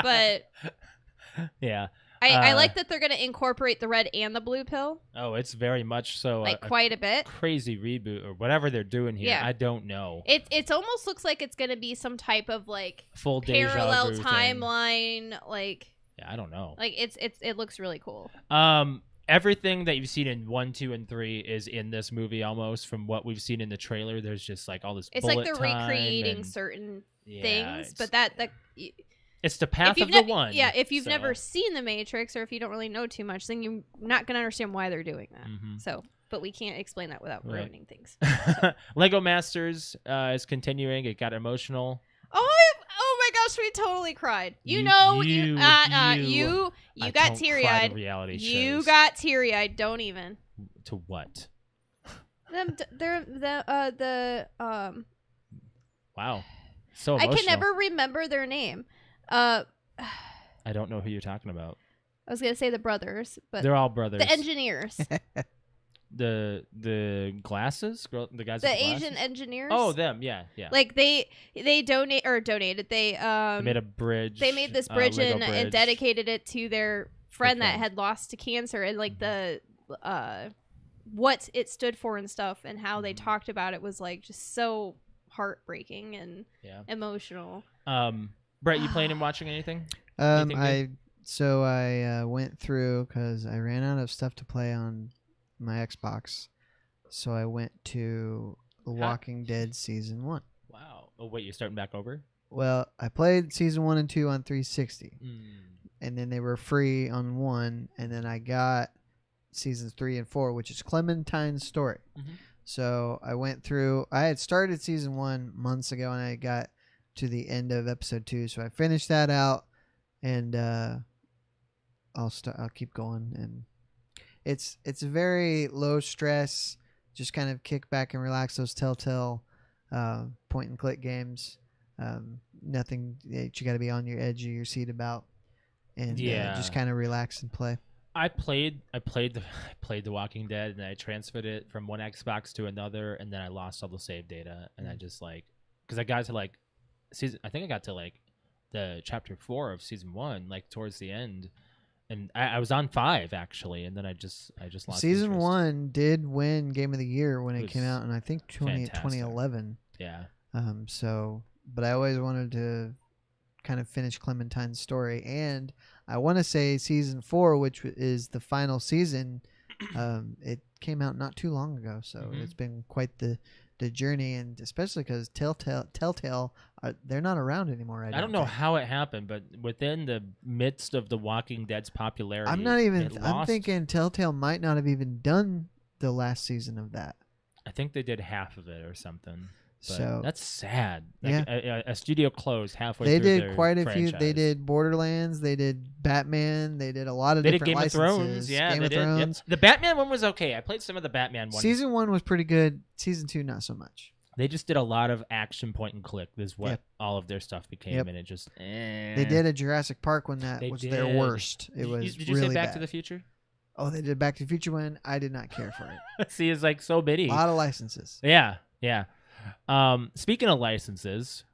but yeah. I like that they're going to incorporate the red and the blue pill, Oh, it's very much so like quite a bit. crazy reboot or whatever they're doing here. Yeah. I don't know. It almost looks like it's going to be some type of like Full deja parallel vu thing. timeline, like Yeah, I don't know. it looks really cool. Everything that you've seen in 1, 2, and 3 is in this movie almost from what we've seen in the trailer. There's just like all this It's like bullet they're time recreating and- certain Yeah, things, it's- but that it's the path if of you've the one. yeah, if you've so. never seen The Matrix or if you don't really know too much, then you're not gonna understand why they're doing that. Mhm. So, but we can't explain that without Right. ruining things. Lego Masters is continuing. It got emotional. Oh my gosh, we totally cried. You got I don't teary cry eyed. to reality You shows. got teary eyed. Don't even. To what? Wow. So I emotional. can never remember their name. I don't know who you're talking about. I was gonna say the brothers, but They're all brothers. the engineers, the glasses, the guys. the with glasses? Asian engineers. Oh, them. Yeah, yeah. Like they donated. They They made a bridge. They made this bridge Lego and bridge. dedicated it to their friend that friend. had lost to cancer, and like the what it stood for and stuff, and how they talked about it was like just so heartbreaking and Yeah. emotional. Brett, you playing and watching anything? Anything I So I went through because I ran out of stuff to play on my Xbox. So I went to The Walking Dead Season 1. Wow. Oh, wait, you're starting back over? Well, I played Season 1 and 2 on 360. Mm. And then they were free on 1. And then I got Seasons 3 and 4, which is Clementine's story. Mm-hmm. So I went through. I had started Season 1 months ago, and I got to the end of Episode 2. So I finished that out. And I'll keep going, and it's a very low stress, just kind of kick back and relax. Those Telltale point and click games, nothing that you got to be on your edge of your seat about, and just kind of relax and play. I played The Walking Dead, and I transferred it from one Xbox to another, and then I lost all the save data, and I just because I got to season. I think I got to the chapter 4 of season 1, towards the end. And I was on 5 actually, and then I just lost. Season interest. 1 did win Game of the Year when it came out, and I think 2011. Yeah. But I always wanted to kind of finish Clementine's story, and I want to say Season 4, which is the final season, it came out not too long ago, so it's been quite the journey, and especially because Telltale, they're not around anymore. I don't know how it happened, but within the midst of The Walking Dead's popularity, I'm thinking Telltale might not have even done the last season of that. I think they did half of it or something. But so that's sad. A studio closed halfway. They through did quite a franchise. few. They did Borderlands. They did Batman. They did a lot of different licenses. Game of Thrones. Yeah, Game of Thrones. Yep. The Batman one was okay. I played some of the Batman ones. Season 1 was pretty good. Season 2, not so much. They just did a lot of action point and click. Is what all of their stuff became, and it just. They did a Jurassic Park one that was their worst. It was Did you really say Back bad. to the Future? Oh, they did Back to the Future one. I did not care for it. See, it's so many. A lot of licenses. Yeah. Speaking of licenses,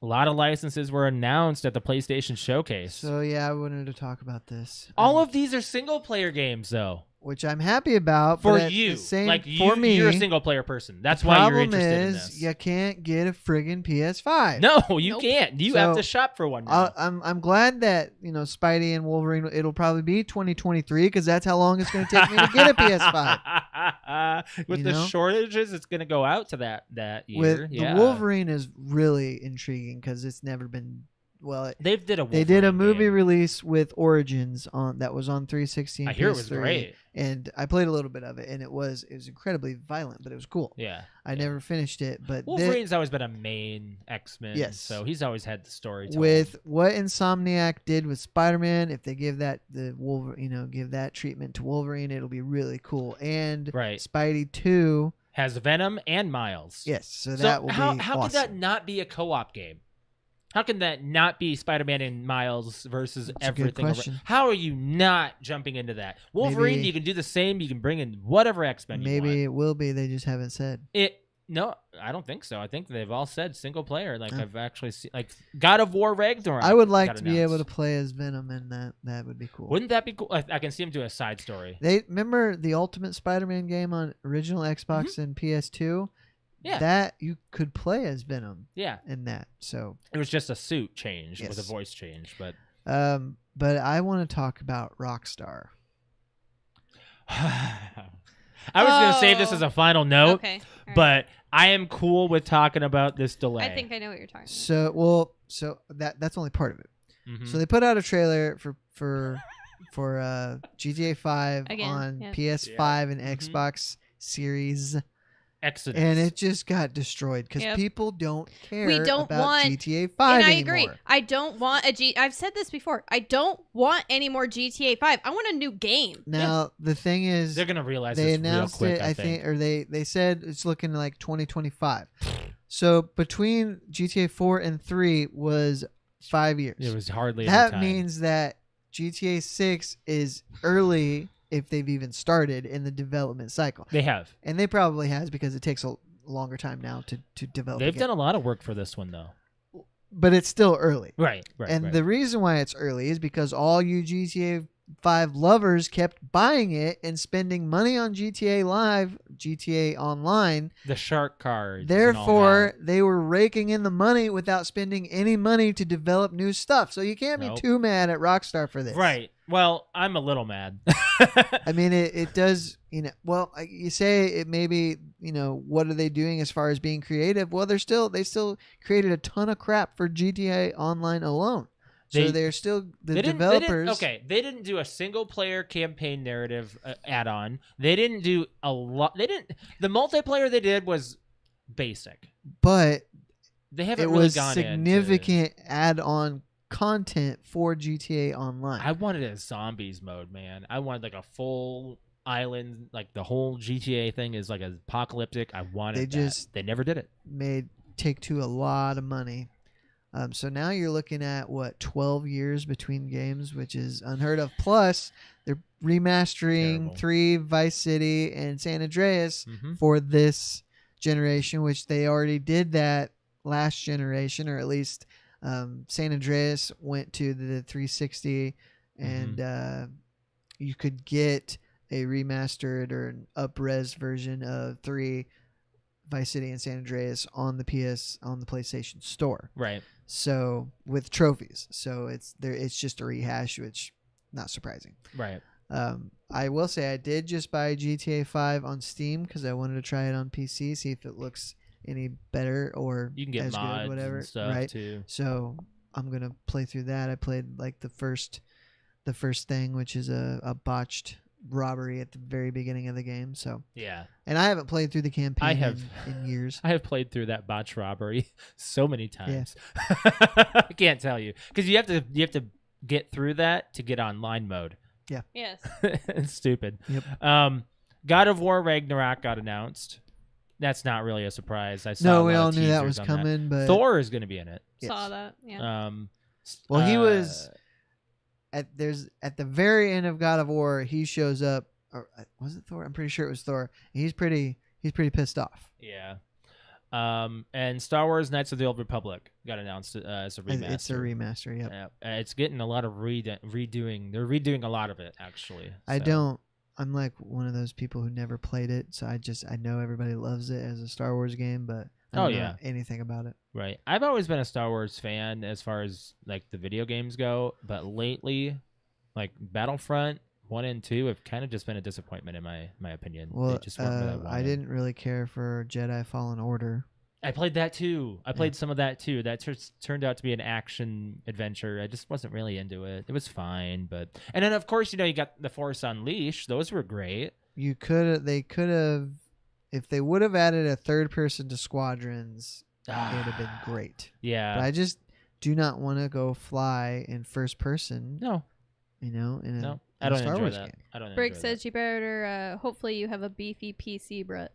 a lot of licenses were announced at the PlayStation Showcase. So I wanted to talk about this. All of these are single player games, though. Which I'm happy about. For but you. For me. You're a single player person. That's why you're interested in this. The problem is you can't get a friggin' PS5. No, you can't. You have to shop for one now. I'm glad that, Spidey and Wolverine, it'll probably be 2023 because that's how long it's going to take me to get a PS5. With the shortages, it's going to go out to that year. The Wolverine is really intriguing because it's never been. Well, they did a movie release with Origins that was on 360 and I hear it was great. And I played a little bit of it, and it was incredibly violent, but it was cool. Yeah. I never finished it, but Wolverine's always been a main X-Men. Yes. So he's always had the story. With what Insomniac did with Spider-Man, if they give that give that treatment to Wolverine, it'll be really cool. And Spidey 2 has Venom and Miles. Yes, so that will be awesome. How could that not be a co-op game? How can that not be Spider-Man and Miles versus That's everything? A good question. How are you not jumping into that? Wolverine, you can do the same. You can bring in whatever X-Men you want. Maybe it will be. They just haven't said. No, I don't think so. I think they've all said single player. I've actually seen, God of War Ragnarok. I would like to be able to play as Venom, and that would be cool. Wouldn't that be cool? I can see him do a side story. They remember the Ultimate Spider-Man game on original Xbox and PS2. Yeah, that you could play as Venom. Yeah, in that. So it was just a suit change with a voice change, but I want to talk about Rockstar. I was going to save this as a final note, okay. But I am cool with talking about this delay. I think I know what you're talking about. So that's only part of it. Mm-hmm. So they put out a trailer for GTA 5 on PS5 and Xbox Series. Exodus. And it just got destroyed because people don't care about GTA 5 and I anymore. agree. I don't want I've said this before. I don't want any more GTA 5. I want a new game. Now, the thing is... They're going to realize they this announced real quick, it, I think. Or they said it's looking like 2025. So between GTA 4 and 3 was 5 years. It was hardly That time. means that GTA 6 is early... if they've even started in the development cycle. They have. And they probably has because it takes a longer time now to develop. They've done a lot of work for this one, though. But it's still early. Right. And the reason why it's early is because all you GTA 5 lovers kept buying it and spending money on GTA Live, GTA Online. The shark cards. Therefore, they were raking in the money without spending any money to develop new stuff. So you can't be too mad at Rockstar for this. Right. Well, I'm a little mad. I mean, it does, well, you say it maybe, what are they doing as far as being creative? Well, they still created a ton of crap for GTA Online alone. So they're still the developers. They didn't do a single player campaign narrative add-on. They didn't do a lot. The multiplayer they did was basic. But they haven't it really was gone significant add-on content for GTA Online. I wanted a zombies mode, man. I wanted like a full island, like the whole GTA thing is like apocalyptic. I wanted they never did it. Made Take-Two a lot of money. So now you're looking at 12 years between games, which is unheard of. Plus, they're remastering 3 Vice City and San Andreas for this generation, which they already did that last generation, or at least San Andreas went to the 360, and you could get a remastered or an up-res version of 3 Vice City and San Andreas on the PlayStation Store. Right. So with trophies, so it's just a rehash, which not surprising. Right. I will say I did just buy GTA 5 on Steam because I wanted to try it on PC, see if it looks any better or you can get as mods good, whatever. And stuff right? too. So I'm gonna play through that. I played like the first thing, which is a botched robbery at the very beginning of the game. So yeah, and I haven't played through the campaign in years. I have played through that botched robbery so many times. Yeah. I can't tell you because you have to get through that to get online mode. Yeah. Yes. It's stupid. Yep. God of War Ragnarok got announced. That's not really a surprise. I saw. No, we all knew that was coming, but Thor is going to be in it. Yes. Saw that. Yeah. Well, he was at the very end of God of War. He shows up. Or was it Thor? I'm pretty sure it was Thor. He's pretty pissed off. Yeah. And Star Wars Knights of the Old Republic got announced as a remaster. It's a remaster. Yep. It's getting a lot of redoing. They're redoing a lot of it actually. I'm like one of those people who never played it, so I know everybody loves it as a Star Wars game, but I don't know anything about it. Right. I've always been a Star Wars fan as far as like the video games go, but lately, like Battlefront 1 and 2 have kind of just been a disappointment in my opinion. Well, they just weren't what I wanted. I didn't really care for Jedi Fallen Order. I played that too. I played some of that too. That turned out to be an action adventure. I just wasn't really into it. It was fine, and then of course you got the Force Unleashed. Those were great. They could have, if they would have added a third person to Squadrons, it would have been great. Yeah, but I just do not want to go fly in first person. No, in a I don't Star enjoy Wars that. game. I don't. Brick says you better. Hopefully you have a beefy PC, Brett.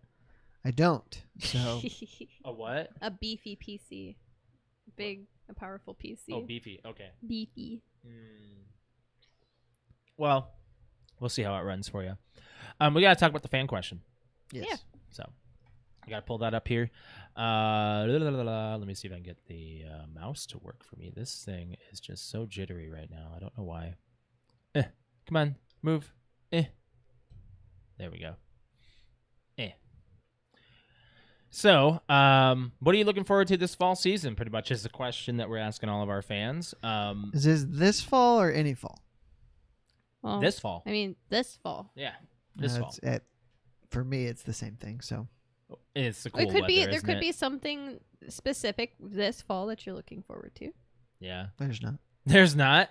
I don't. So a what? A beefy PC, a powerful PC. Oh, beefy. Okay. Beefy. Well, we'll see how it runs for you. We gotta talk about the fan question. Yes. Yeah. So I gotta pull that up here. Let me see if I can get the mouse to work for me. This thing is just so jittery right now. I don't know why. Come on, move. There we go. So, what are you looking forward to this fall season? Pretty much is the question that we're asking all of our fans. Is this fall or any fall? Well, this fall. I mean, this fall. Yeah, this fall. For me, it's the same thing. So it's the cool It could weather, be. There isn't could it? be something specific this fall that you're looking forward to. Yeah, there's not. There's not.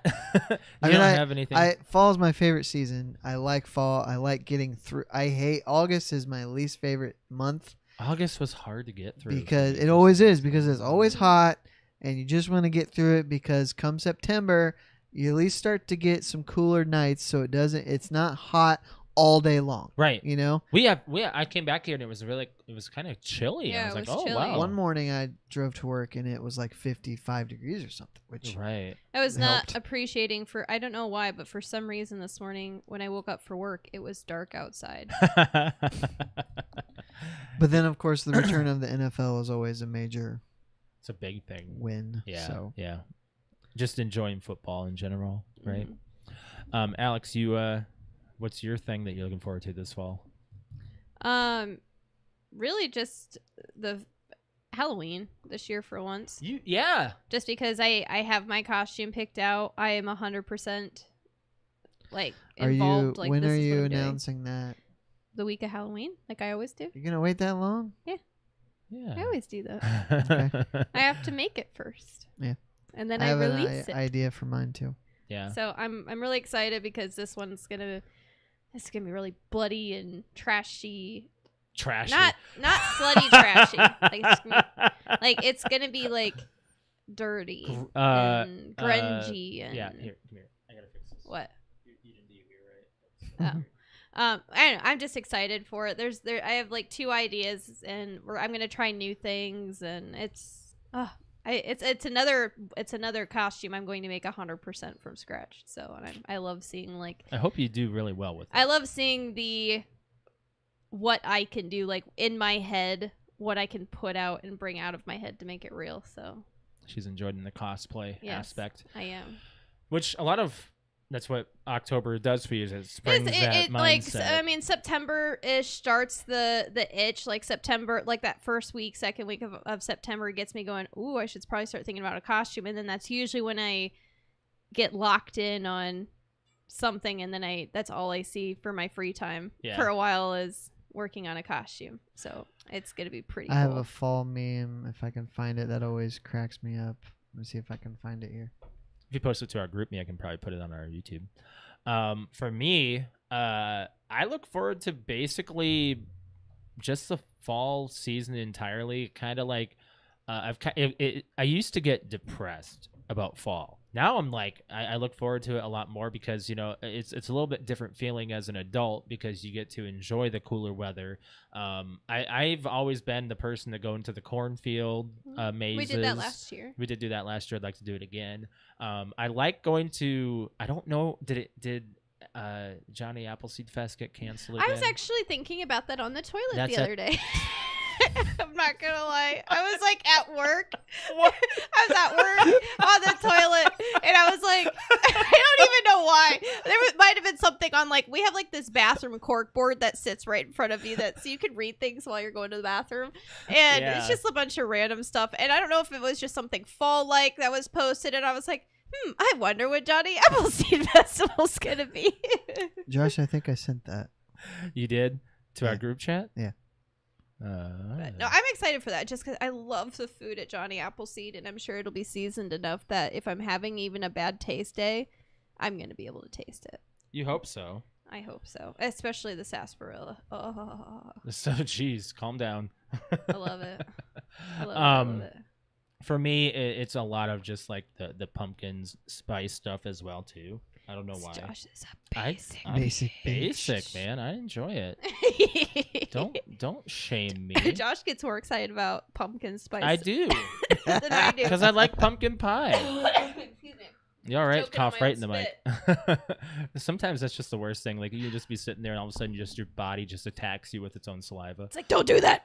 I don't have anything. Fall's my favorite season. I like fall. I like getting through. I hate August is my least favorite month. August was hard to get through. Because it always is. Because it's always hot, and you just want to get through it. Because come September, you at least start to get some cooler nights, so it's not hot all day long. Right. I came back here and it was kind of chilly. Yeah, I was like, was oh chilly. wow. One morning I drove to work and it was like 55 degrees or something, which right. I was not helped. appreciating I don't know why, but for some reason this morning when I woke up for work, it was dark outside. But then of course the return of the NFL is always a major It's a big thing. win. Yeah. So. Yeah. Just enjoying football in general, right? Alex, you what's your thing that you're looking forward to this fall? Really just the Halloween this year for once. Yeah. Just because I have my costume picked out. I am 100% like involved. Like, when this are is you what I'm doing. announcing that? The week of Halloween, like I always do. You're gonna wait that long? Yeah. I always do that. Okay. I have to make it first. Yeah. And then I I have release an it. idea for mine too. Yeah. So I'm really excited because this one's gonna be really bloody and trashy. Trashy. Not slutty trashy. It's gonna be like dirty and grungy and yeah. Here, come here. I gotta fix this. What? You didn't do here, right? I don't know. I'm just excited for it. I have like 2 ideas, and I'm gonna try new things, and it's another costume I'm going to make 100% from scratch. So, and I love seeing like. I hope you do really well with it. I love seeing what I can do, like in my head, what I can put out and bring out of my head to make it real. So she's enjoying the cosplay aspect. I am. Which that's what October does for you. Is it springs that mindset. Like, September-ish starts the itch. Like September, like that first week, second week of September gets me going, ooh, I should probably start thinking about a costume. And then that's usually when I get locked in on something, and then that's all I see for my free time for a while is working on a costume. So it's gonna be pretty I cool. have a fall meme, if I can find it, that always cracks me up. Let me see if I can find it here. If you post it to our group, I can probably put it on our YouTube. For me, I look forward to basically just the fall season entirely. Kind of like I used to get depressed about fall. Now I'm like, I look forward to it a lot more because, it's a little bit different feeling as an adult because you get to enjoy the cooler weather. I've always been the person to go into the cornfield mazes. We did that last year. We did do that last year. I'd like to do it again. I like going to, I don't know, did Johnny Appleseed Fest get canceled again? I was actually thinking about that on the toilet the other day. I'm not gonna lie. I was like at work. I was at work on the toilet, and I was like, I don't even know why. Might have been something on like we have like this bathroom cork board that sits right in front of you so you can read things while you're going to the bathroom, and it's just a bunch of random stuff. And I don't know if it was just something fall like that was posted, and I was like, I wonder what Johnny Appleseed Festival's gonna be. Josh, I think I sent that. You did to our group chat? Yeah. But no, I'm excited for that just because I love the food at Johnny Appleseed, and I'm sure it'll be seasoned enough that if I'm having even a bad taste day, I'm going to be able to taste it. You hope so. I hope so, especially the sarsaparilla. Oh. So, geez, calm down. I love it. I love it. For me, it's a lot of just like the pumpkins spice stuff as well too. I don't know why. Josh is a basic, man. I enjoy it. Don't shame me. Josh gets more excited about pumpkin spice. I do. Than I do. Because I like pumpkin pie. Excuse me. You all right? Choking Cough on my right in own the mic. Sometimes that's just the worst thing. Like you just be sitting there and all of a sudden just your body just attacks you with its own saliva. It's like, don't do that.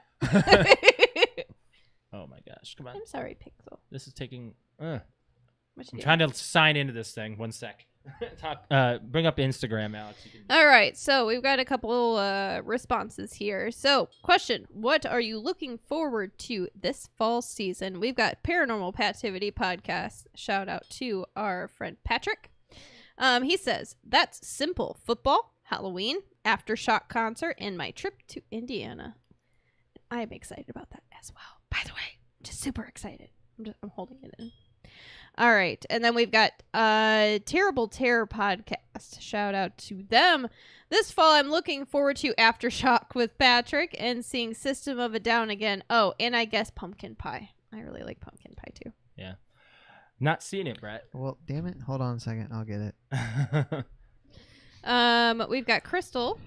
Oh my gosh. Come on. I'm sorry, Pixel. This is taking... I'm trying to sign into this thing. 1 sec. Bring up Instagram, Alex. All right, so we've got a couple responses here. So, question: what are you looking forward to this fall season? We've got Paranormal Pativity podcast. Shout out to our friend Patrick. He says that's simple: football, Halloween, Aftershock concert, and my trip to Indiana. I'm excited about that as well. By the way, just super excited. I'm holding it in. All right. And then we've got Terrible Terror podcast. Shout out to them. This fall, I'm looking forward to Aftershock with Patrick and seeing System of a Down again. Oh, and I guess pumpkin pie. I really like pumpkin pie too. Yeah. Not seen it, Brett. Well, damn it. Hold on a second. I'll get it. We've got Crystal.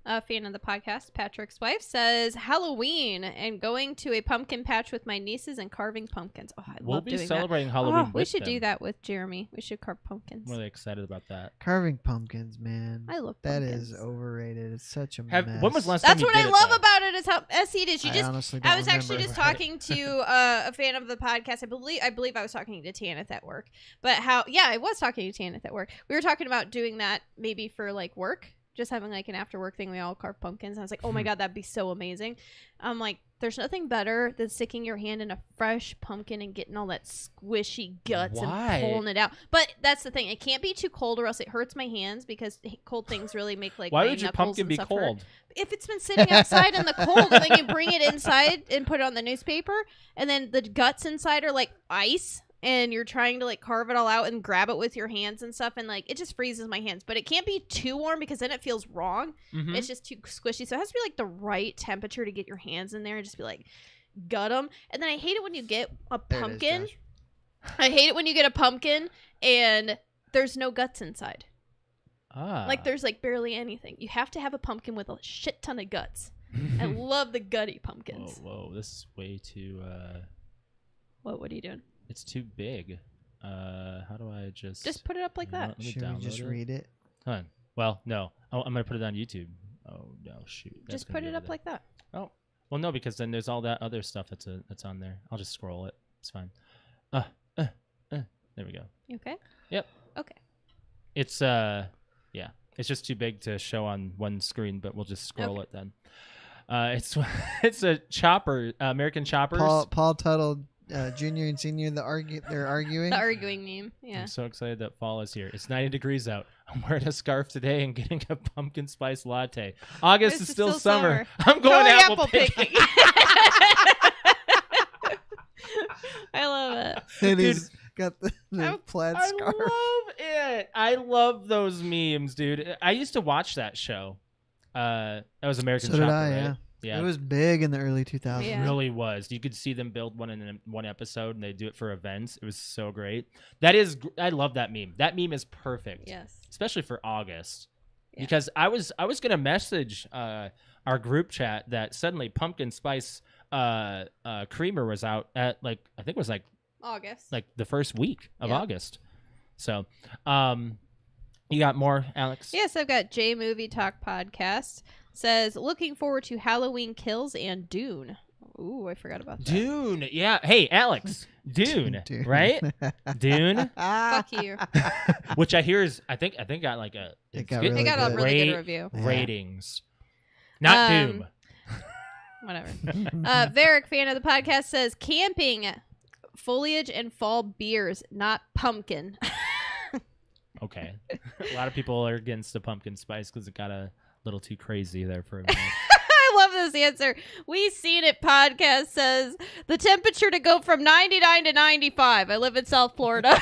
a fan of the podcast, Patrick's wife, says Halloween and going to a pumpkin patch with my nieces and carving pumpkins. Oh, I We'll love be doing celebrating that. Halloween We with should do them. that with Jeremy. We should carve pumpkins. I'm really excited about that. Carving pumpkins, man. I love That pumpkins. is overrated. It's such a When mess. was the last time That's you what I did it, love though? about it is how messy it is. You I just honestly don't I was actually remember. just talking to a fan of the podcast. I believe I was talking to Tanith at work. But I was talking to Tanith at work. We were talking about doing that maybe for like work, just having like an after work thing. We all carve pumpkins. And I was like, oh my God, that'd be so amazing. I'm like, there's nothing better than sticking your hand in a fresh pumpkin and getting all that squishy guts Why? and pulling it out. But that's the thing. It can't be too cold or else it hurts my hands because cold things really make like Why my would your knuckles pumpkin and be stuff hurt. cold? If it's been sitting outside in the cold and then you bring it inside and put it on the newspaper and then the guts inside are like ice and you're trying to like carve it all out and grab it with your hands and stuff and like it just freezes my hands. But it can't be too warm because then it feels wrong. Mhm. It's just too squishy. So it has to be like the right temperature to get your hands in there and just be like gut them. And then I hate it when you get a There it is, pumpkin. Josh. I hate it when you get a pumpkin and there's no guts inside. Like there's like barely anything. You have to have a pumpkin with a shit ton of guts. I love the gutty pumpkins. Whoa, this is way too What are you doing? it's too big. How do I just Put it up like that. Let me Should we just download it. read it? Hold on. Well, no. Oh, I'm gonna put it on YouTube. Oh no, shoot. That's Just gonna put be it over up there. like that. Oh, well, no, because then there's all that other stuff that's on there. I'll just scroll it. It's fine. There we go. You okay? Yep. Okay. It's it's just too big to show on one screen, but we'll just scroll it then. It's a chopper, American choppers. Paul Tuttle, Junior and Senior. They're arguing. The arguing meme. Yeah. I'm so excited that fall is here. It's 90 degrees out. I'm wearing a scarf today and getting a pumpkin spice latte. August This is still summer. summer. I'm going apple picking. I love it. And Dude, he's got the plaid I scarf. love it. I love those memes, dude. I used to watch that show. That was American So Chopper, did I, right? Yeah. It was big in the early 2000s. Yeah. It really was. You could see them build one in one episode, and they do it for events. It was so great. I love that meme. That meme is perfect. Yes. Especially for August, Yeah. because I was gonna message our group chat that suddenly pumpkin spice creamer was out at I think it was August. the first week of Yeah. August. So, you got more, Alex? Yes, I've got J Movie Talk Podcast. Says, looking forward to Halloween Kills and Dune. Ooh, I forgot about that. Dune. Yeah. Hey, Alex. Dune. Dude. Right? Dune. Fuck you. Which I hear is I think got like It it's got getting They got a good. really good great review. Yeah. ratings. Not Doom. Whatever. Varric, fan of the podcast, says camping, foliage, and fall beers, not pumpkin. Okay. A lot of people are against the pumpkin spice because it got a little too crazy there for a minute. I love this answer. We Seen It podcast says the temperature to go from 99 to 95. I live in South Florida.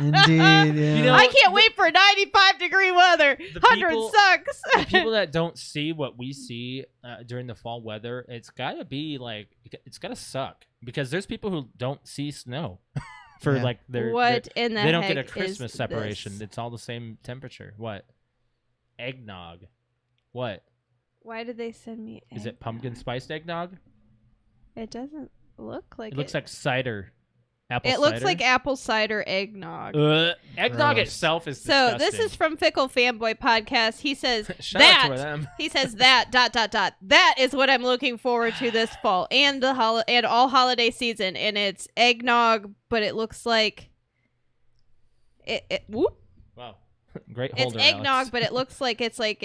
Indeed, yeah. You know, I can't wait for 95-degree weather. The 100 people- sucks. The people that don't see what we see during the fall weather, it's got to be it's got to suck because there's people who don't see snow for Yeah. What in the they don't heck get a Christmas is separation. this? It's all the same temperature. What? Eggnog. What? Why did they send me Is it pumpkin eggnog? spiced eggnog? It doesn't look like It looks like cider. Apple it cider. looks like apple cider eggnog. Eggnog Gross. itself is So disgusting. this is from Fickle Fanboy podcast. He says Shout out to that them. he says that ... That is what I'm looking forward to this fall and the and all holiday season. And it's eggnog, but it looks like whoop. Wow. Great It's holder, eggnog, Alex. but it looks like it's like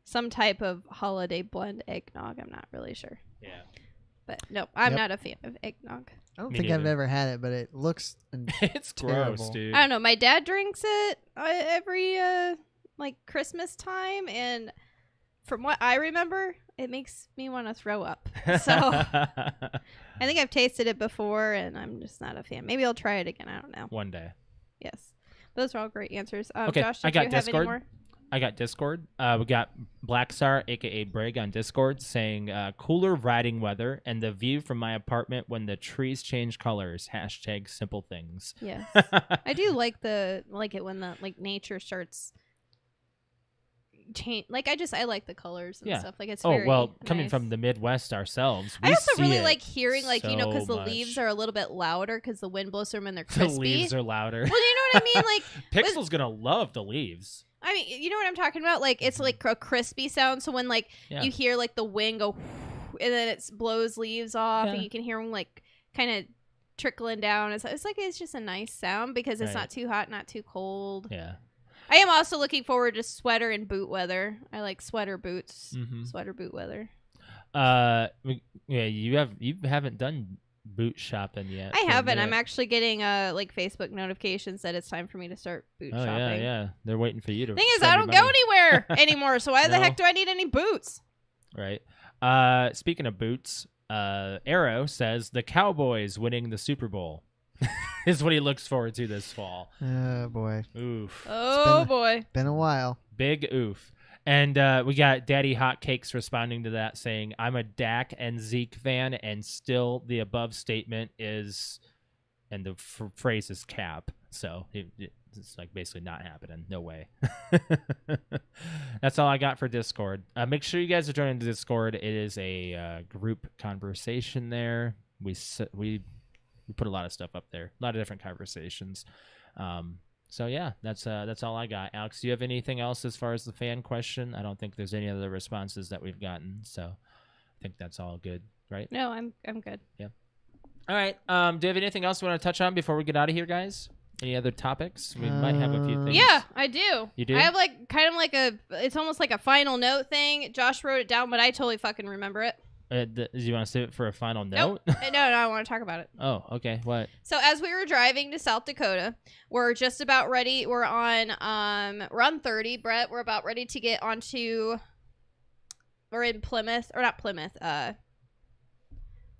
some type of holiday blend eggnog. I'm not really sure, Yeah. but no, I'm Yep. not a fan of eggnog. I don't Me think I've neither. ever had it, but it looks It's gross, Terrible. dude. I don't know. My dad drinks it every like Christmas time, and from what I remember, it makes me want to throw up. So I think I've tasted it before, and I'm just not a fan. Maybe I'll try it again. I don't know. One day. Yes, those are all great answers. Okay, Josh, did I got you have Discord. any more? I got Discord. We got Black Star, aka Brig, on Discord saying cooler riding weather and the view from my apartment when the trees change colors. #simple things. Yes, I do like it when the nature starts change. Like I like the colors and Yeah. stuff. Like it's coming nice. from the Midwest ourselves, we I also see really it like hearing like so because the much. leaves are a little bit louder because the wind blows through them and they're The crispy. leaves are louder. Well, you know what I mean? Like Pixel's gonna love the leaves. I mean, you know what I'm talking about? Like it's like a crispy sound. So when like you hear like the wind go, and then it blows leaves off, and you can hear them like kind of trickling down. It's like it's just a nice sound because it's not too hot, not too cold. Yeah. I am also looking forward to sweater and boot weather. I like sweater boots, sweater boot weather. Yeah, you haven't done boot shopping yet. I haven't. I'm actually getting like Facebook notifications that it's time for me to start boot shopping. Yeah. They're waiting for you to. Thing is, I don't go anywhere anymore. So why the heck do I need any boots? Right. Speaking of boots, Arrow says the Cowboys winning the Super Bowl is what he looks forward to this fall. Oh boy. Oof. Oh boy. Been a while. Big oof. And we got Daddy Hotcakes responding to that saying, I'm a Dak and Zeke fan, and still the above statement is, and the phrase is cap. So it's like basically not happening. No way. That's all I got for Discord. Make sure you guys are joining the Discord. It is a group conversation there. We put a lot of stuff up there, a lot of different conversations. So yeah, that's all I got. Alex, do you have anything else as far as the fan question? I don't think there's any other responses that we've gotten, so I think that's all good, right? No, I'm good. Yeah. All right. Do you have anything else you want to touch on before we get out of here, guys? Any other topips? We might have a few things. Yeah, I do. You do? I have like kind of like it's almost like a final note thing. Josh wrote it down, but I totally fucking remember it. Do you want to save it for a final note? Nope. No, I want to talk about it. Oh, okay. What? So as we were driving to South Dakota, we're just about ready. We're on 30, Brett. We're about ready to get onto. We're in Plymouth, or not Plymouth.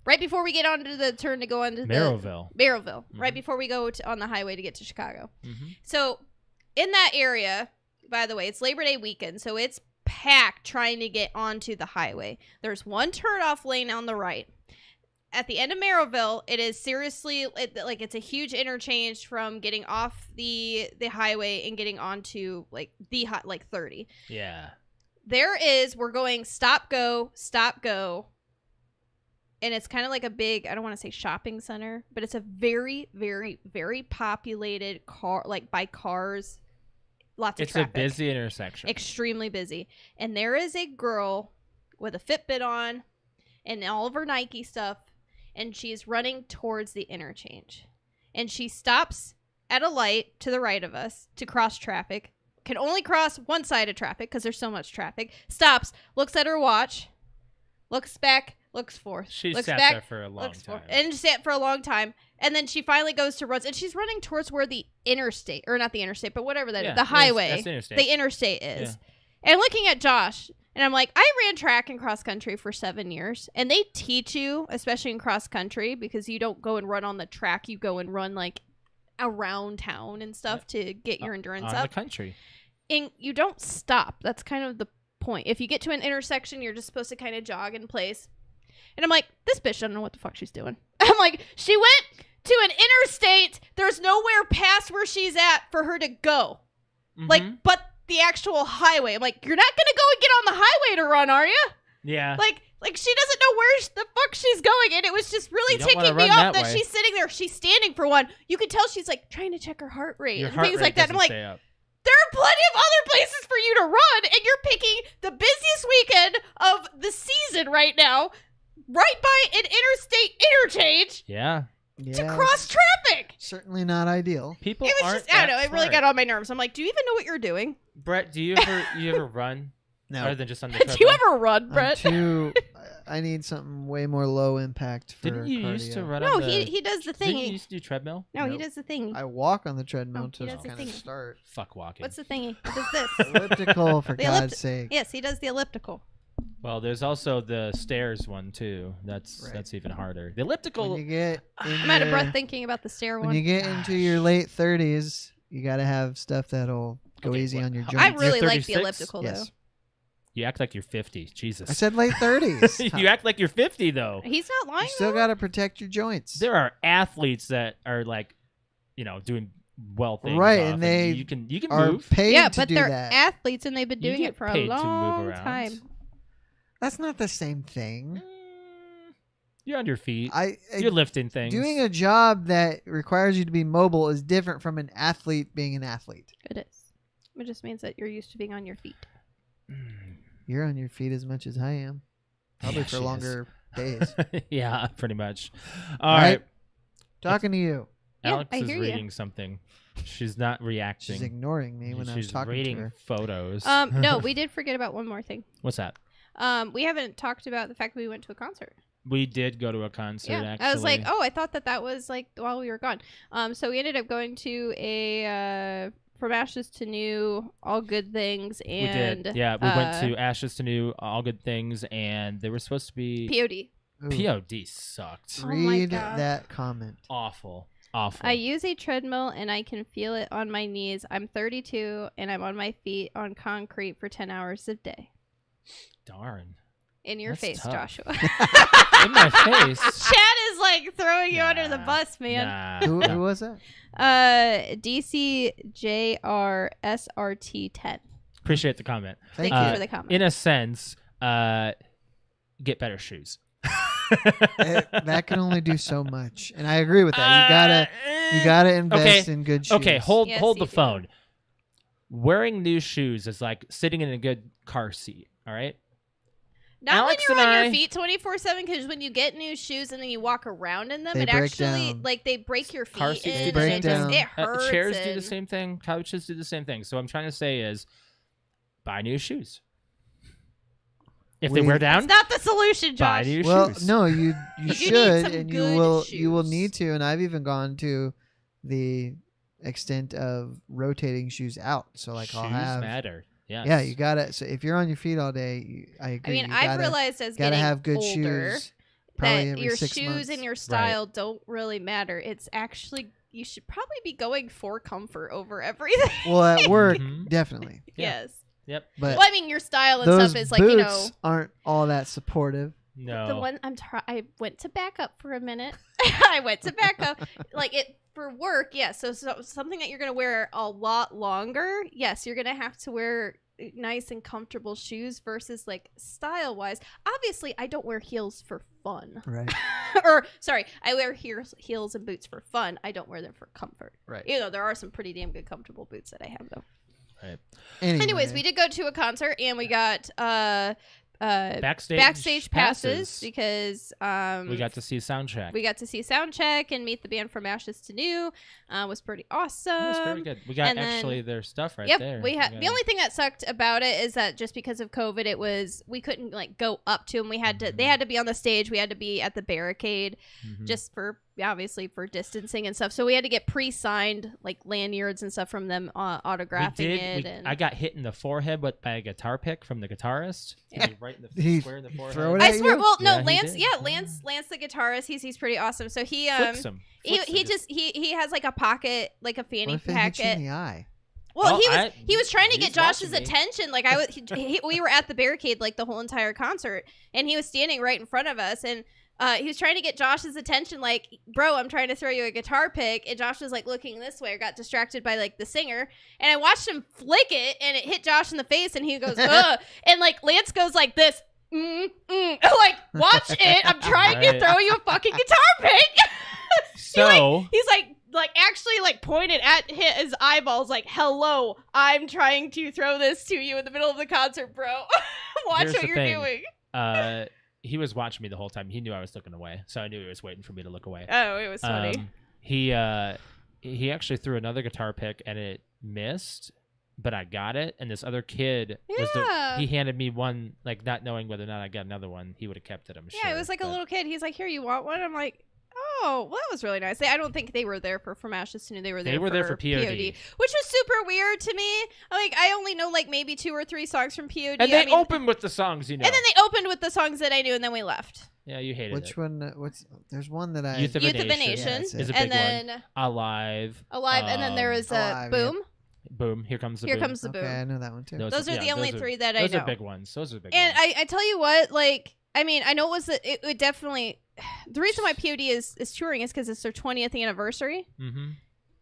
Right before we get onto the turn to go into Merrillville. Right before we go on the highway to get to Chicago. Mm-hmm. So in that area, by the way, it's Labor Day weekend, so it's packed trying to get onto the highway. There's one turn-off lane on the right. At the end of Merrillville, it is seriously it's a huge interchange from getting off the highway and getting onto like 30. Yeah. We're going stop go. And it's kind of like a big, I don't want to say shopping center, but it's a very, very, very populated by cars. Lots of traffic. It's a busy intersection. Extremely busy. And there is a girl with a Fitbit on and all of her Nike stuff, and she's running towards the interchange. And she stops at a light to the right of us to cross traffic. Can only cross one side of traffic because there's so much traffic. Stops, looks at her watch, looks back, looks forth. She looks sat back, there for a long time. And sat for a long time. And then she finally goes to runs. And she's running towards where the interstate, or not the interstate, but whatever that is. The highway. That's the interstate. The interstate is. Yeah. And looking at Josh, and I'm like, I ran track and cross country for 7 years. And they teach you, especially in cross country, because you don't go and run on the track. You go and run like around town and stuff to get your endurance on up. The country. And you don't stop. That's kind of the point. If you get to an intersection, you're just supposed to kind of jog in place. And I'm like, this bitch doesn't know what the fuck she's doing. I'm like, she went to an interstate. There's nowhere past where she's at for her to go. Mm-hmm. Like, but the actual highway. I'm like, you're not going to go and get on the highway to run, are you? Yeah. Like she doesn't know where the fuck she's going. And it was just really ticking me off that she's sitting there. She's standing for one. You can tell she's like trying to check her heart rate and things like that. I'm like, there are plenty of other places for you to run. And you're picking the busiest weekend of the season right now. Right by an interstate interchange. Yeah. To cross traffic. Certainly not ideal. People it was aren't just, I don't know. that It really smart. got on my nerves. I'm like, do you even know what you're doing? Brett, do you ever run? No. Other than just on the treadmill? Do you ever run, Brett? I need something way more low impact for Didn't you cardio. used to run No, on the... he does the thing. Didn't you used to do treadmill? No, he Nope. does the thing. I walk on the treadmill he to does the kind of thingy. start. Fuck walking. What's the thingy? What is this? Elliptical, for The God's sake. Yes, he does the elliptical. Well, there's also the stairs one too. That's even harder. The elliptical. When you get I'm out of breath thinking about the stair when one. you get into your late 30s, you got to have stuff that'll go easy on your joints. I really You're like the 36? elliptical though. Yes. You act like you're 50. Jesus. I said late 30s. You act like you're 50 though. He's not lying. You still though. got to protect your joints. There are athletes that are like, doing well things Right, off, and they you can are move. paid Yeah, to but do they're that. athletes and they've been You doing get it for a paid to move long around. time. That's not the same thing. You're on your feet. I You're lifting things. doing a job that requires you to be mobile is different from an athlete being an athlete. It is. It just means that you're used to being on your feet. You're on your feet as much as I am, probably Yeah, for she is. longer days. Yeah, pretty much. All right. Talking to you. Yeah, Alex I is hear you. reading something. She's not reacting. She's ignoring me when I'm She's talking reading to her. photos. No, we did forget about one more thing. What's that? We haven't talked about the fact that we went to a concert. We did go to a concert, Yeah, actually. I was like, oh, I thought that was like while we were gone. So we ended up going to a From Ashes to New, All Good Things, and we did. Yeah, we went to Ashes to New, All Good Things, and they were supposed to be... POD. Ooh, POD sucked. Oh my read God. that comment. Awful. I use a treadmill and I can feel it on my knees. I'm 32 and I'm on my feet on concrete for 10 hours a day. Darn. In your That's face, tough. Joshua. In my face. Chad is like throwing you under the bus, man. Nah, Who no. was that? DCJRSRT10. Appreciate the comment. Thank Thank you. you for the comment. In a sense, get better shoes. That can only do so much, and I agree with that. You gotta invest in good shoes. Okay, hold Yes, the you do. phone. Wearing new shoes is like sitting in a good car seat. All right. Not Alex when you're and on I- your feet 24/7, because when you get new shoes and then you walk around in them, They it break actually down. like they break your feet Car seats in, do the and same it just thing. it hurts. Chairs do the and- same thing. Couches do the same thing. So what I'm trying to say is, buy new shoes. If they We- wear down, It's not the solution, buy Josh. new Well, shoes. no, you need should, some and you good will shoes. need to. And I've even gone to the extent of rotating shoes out. So like shoes I'll have. matter. Yes. Yeah, you gotta. So if you're on your feet all day, I I agree. mean, you I've gotta, realized as gotta getting have good older shoes. Probably that every your 6 shoes months. and your style don't really matter. It's actually you should probably be going for comfort over everything. Well, at work, Mhm. definitely. Yeah. Yes. Yep. But Well, I mean, your style and those stuff is like boots aren't all that supportive. No. the one I went to back up for a minute. I went to back up like it for work. Yeah, so something that you're gonna wear a lot longer. Yes, you're gonna have to wear nice and comfortable shoes versus like style wise. Obviously, I don't wear heels for fun. Right. Or sorry, I wear heels and boots for fun. I don't wear them for comfort. Right. You know, there are some pretty damn good comfortable boots that I have though. Right. Anyways, we did go to a concert and we got Backstage passes because we got to see soundtrack. we got to see Soundcheck and meet the band From Ashes to New. Was pretty awesome. It was very good. We got and then- actually their stuff right Yep, there. we had got the only thing that sucked about it is that just because of COVID, it was we couldn't like go up to them. We had to they had to be on the stage. We had to be at the barricade Mhm. just for obviously for distancing and stuff. So we had to get pre-signed like lanyards and stuff from them autographing it. And I got hit in the forehead by a guitar pick from the guitarist. Yeah. Right in the He square in the forehead. throw it I at swear, you? well, no, Yeah, he Lance, did. yeah, Lance the guitarist, he's pretty awesome. So he Flicks him. he Flicks him just he has like a pocket, like a What fanny if it hit you in packet. the eye? Well, Oh, he was trying to he's get Josh's watching me. attention. Like I was, we were at the barricade like the whole entire concert, and he was standing right in front of us, and he was trying to get Josh's attention. Like, bro, I'm trying to throw you a guitar pick, and Josh was like looking this way, or got distracted by like the singer, and I watched him flick it, and it hit Josh in the face, and he goes, ugh, and like Lance goes like this. Like, watch it. I'm trying to Right. throw you a fucking guitar pick. So He's like actually like pointed at his eyeballs like, hello, I'm trying to throw this to you in the middle of the concert, bro. Watch Here's what the you're thing. doing. he was watching me the whole time. He knew I was looking away, so I knew he was waiting for me to look away. Oh, it was funny. He actually threw another guitar pick and it missed, but I got it. And this other kid Yeah. he handed me one, like not knowing whether or not I got another one. He would have kept it. I'm sure. Yeah, it was like a but- little kid. He's like, here, you want one? I'm like, oh, well, that was really nice. I don't think they were there for From Ashes to New. They were there for POD. which was super weird to me. Like, I only know like maybe 2 or 3 songs from POD. And they I mean, opened with the songs, you know. and then they opened with the songs that I knew, and then we left. Yeah, you hated Which it. one? There's one that I. Youth of a Youth of a Nation Nation, Yeah, that's it. is a big and then one. Alive. and then there was Alive, Boom. Boom. Here comes the Here boom. comes the okay, Boom. I know that one too. Those are the only 3 that I Those know. are big ones. Those are big And ones. I tell you what, like, I mean, I know it would definitely. The reason why POD is touring is because it's their 20th anniversary, Mm-hmm.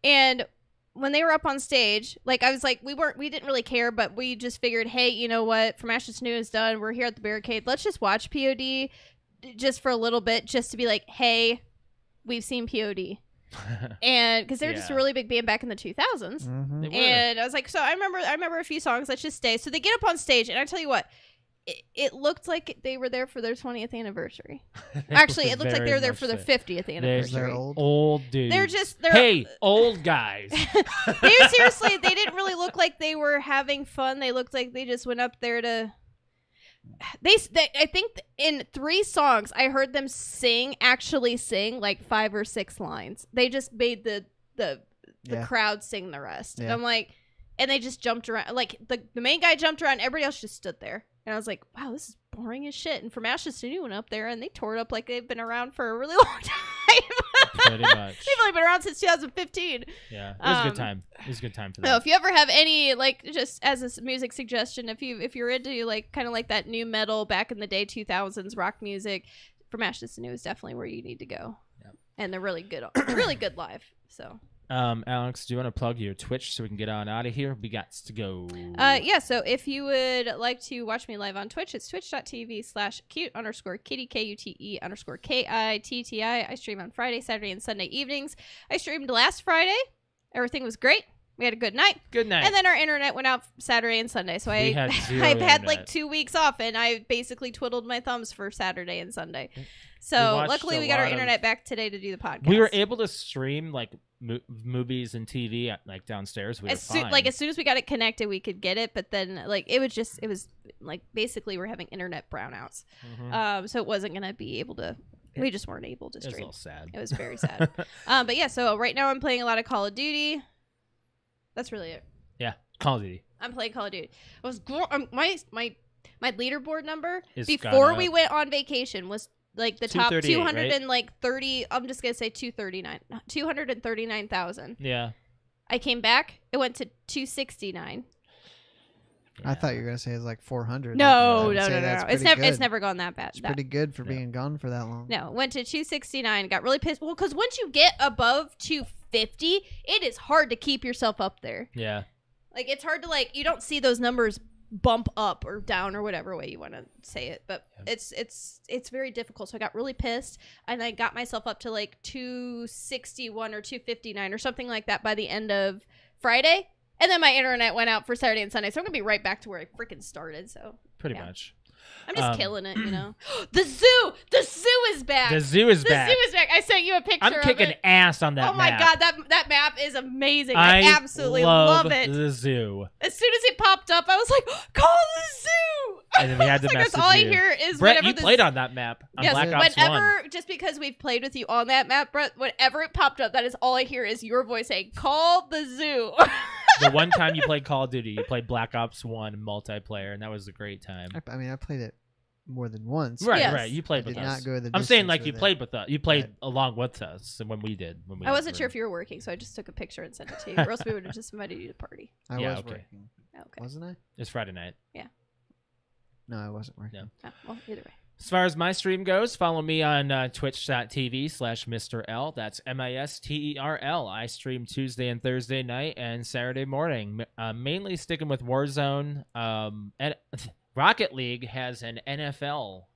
and when they were up on stage, like I was like, we didn't really care, but we just figured, hey, you know what? From Ashes to New is done. We're here at the barricade. Let's just watch POD just for a little bit, just to be like, hey, we've seen POD. And because they were just a really big band back in the 2000s. Mm-hmm. And I was like, so I remember a few songs. Let's just stay. So they get up on stage, and I tell you what, it looked like they were there for their 20th anniversary. Actually, it looked like they were there for their 50th anniversary. They're old dudes. They're hey, old guys. Seriously, they didn't really look like they were having fun. They looked like they just went up there to. I think in 3 songs I heard them actually sing like 5 or 6 lines. They just made the crowd sing the rest. Yeah. And I'm like, and they just jumped around. Like the main guy jumped around, everybody else just stood there. And I was like, wow, this is boring as shit. And From Ashes to New went up there and they tore it up like they've been around for a really long time. Pretty much. They've only been around since 2015. Yeah, it was a good time. It was a good time for them. No, if you ever have any, like, just as a music suggestion, if you're into like kind of like that new metal back in the day 2000s rock music, From Ashes to New is definitely where you need to go. Yep. And they're really good live. So. Alex, do you want to plug your Twitch so we can get on out of here? We got to go. Yeah, so if you would like to watch me live on Twitch, it's twitch.tv/cute_kitty, KUTE_KITTI. I stream on Friday, Saturday, and Sunday evenings. I streamed last Friday. Everything was great. We had a good night. Good night. And then our internet went out Saturday and Sunday. So I had like 2 weeks off, and I basically twiddled my thumbs for Saturday and Sunday. So luckily we got our internet back today to do the podcast. We were able to stream like movies and TV like downstairs. We were fine. As soon as we got it connected, we could get it. But then like it was like basically we're having internet brownouts. Mm-hmm. So it wasn't going to be able to. We just weren't able to stream. It was a little sad. It was very sad. But yeah, so right now I'm playing a lot of Call of Duty. That's really it. Yeah, Call of Duty. I'm playing Call of Duty. I was my leaderboard number Is before we went on vacation was like the top 200 right? and like 30. I'm just gonna say 239,000. Yeah. I came back. It went to 269. I thought you were gonna say it's like 400. No. It's It's never gone that bad. It's pretty good for being gone for that long. No, went to 269. Got really pissed. Well, because once you get above 250, it is hard to keep yourself up there. Yeah. Like it's hard to you don't see those numbers bump up or down or whatever way you want to say it, but it's very difficult. So I got really pissed, and I got myself up to like 261 or 259 or something like that by the end of Friday. And then my internet went out for Saturday and Sunday, so I'm gonna be right back to where I freaking started. So pretty much. I'm just killing it, you know. The zoo is back. The zoo is back. I sent you a picture. I'm kicking ass on that. Oh my map. god, that map is amazing. I absolutely love it. The zoo. As soon as it popped up, I was like, "Call the zoo!" And then we had to message that's all you. I hear is Brett, whenever you played on that map. On Black Ops 1. Just because we've played with you on that map, Brett, whenever it popped up, that is all I hear is your voice saying, "Call the zoo." The one time you played Call of Duty, you played Black Ops 1 multiplayer, and that was a great time. I mean, I played it more than once. Right, Yes. right. You played with did us. not go the I'm saying distance like you with played with us. You played Right. along with us when we did. I wasn't sure if you were working, so I just took a picture and sent it to you, or else we would have just invited you to the party. I Yeah, was okay. working. Okay. Wasn't I? It's Friday night. No, I wasn't working. No. Oh, well, either way. As far as my stream goes, follow me on twitch.tv/Mr. L. That's MISTERL. I stream Tuesday and Thursday night and Saturday morning. Mainly sticking with Warzone. And Rocket League has an NFL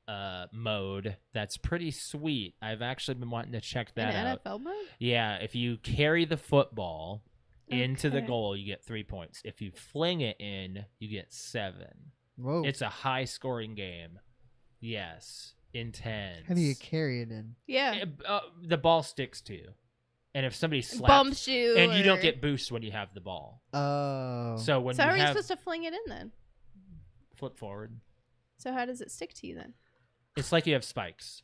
mode that's pretty sweet. I've actually been wanting to check that out. NFL mode? Yeah, if you carry the football into the Okay. goal, you get 3 points. If you fling it in, you get 7. Whoa. It's a high-scoring game. Yes, intense. How do you carry it in? Yeah. The ball sticks to you, and if somebody slaps, Bumps you. and you don't or- get boosts when you have the ball. Oh. So when So you how are you have supposed to fling it in then? flip forward, So how does it stick to you then? it's like you have spikes.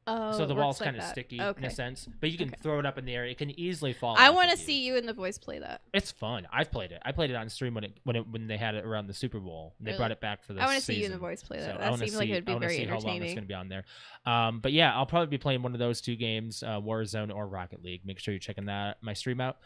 Oh, So the it ball's works like kind of that. sticky in Okay. a sense, but you can Okay. throw it up in the air. It can easily fall. I off want to of you. see you and the boys play that. It's fun. I've played it. I played it on stream when they had it around the Super Bowl. They Really? brought it back for the I want to season. see you and the boys play that. So I That wanna seems like it would be I wanna very see how long it's entertaining. going to be on there. But yeah, I'll probably be playing one of those two games, Warzone or Rocket League. Make sure you're checking my stream out.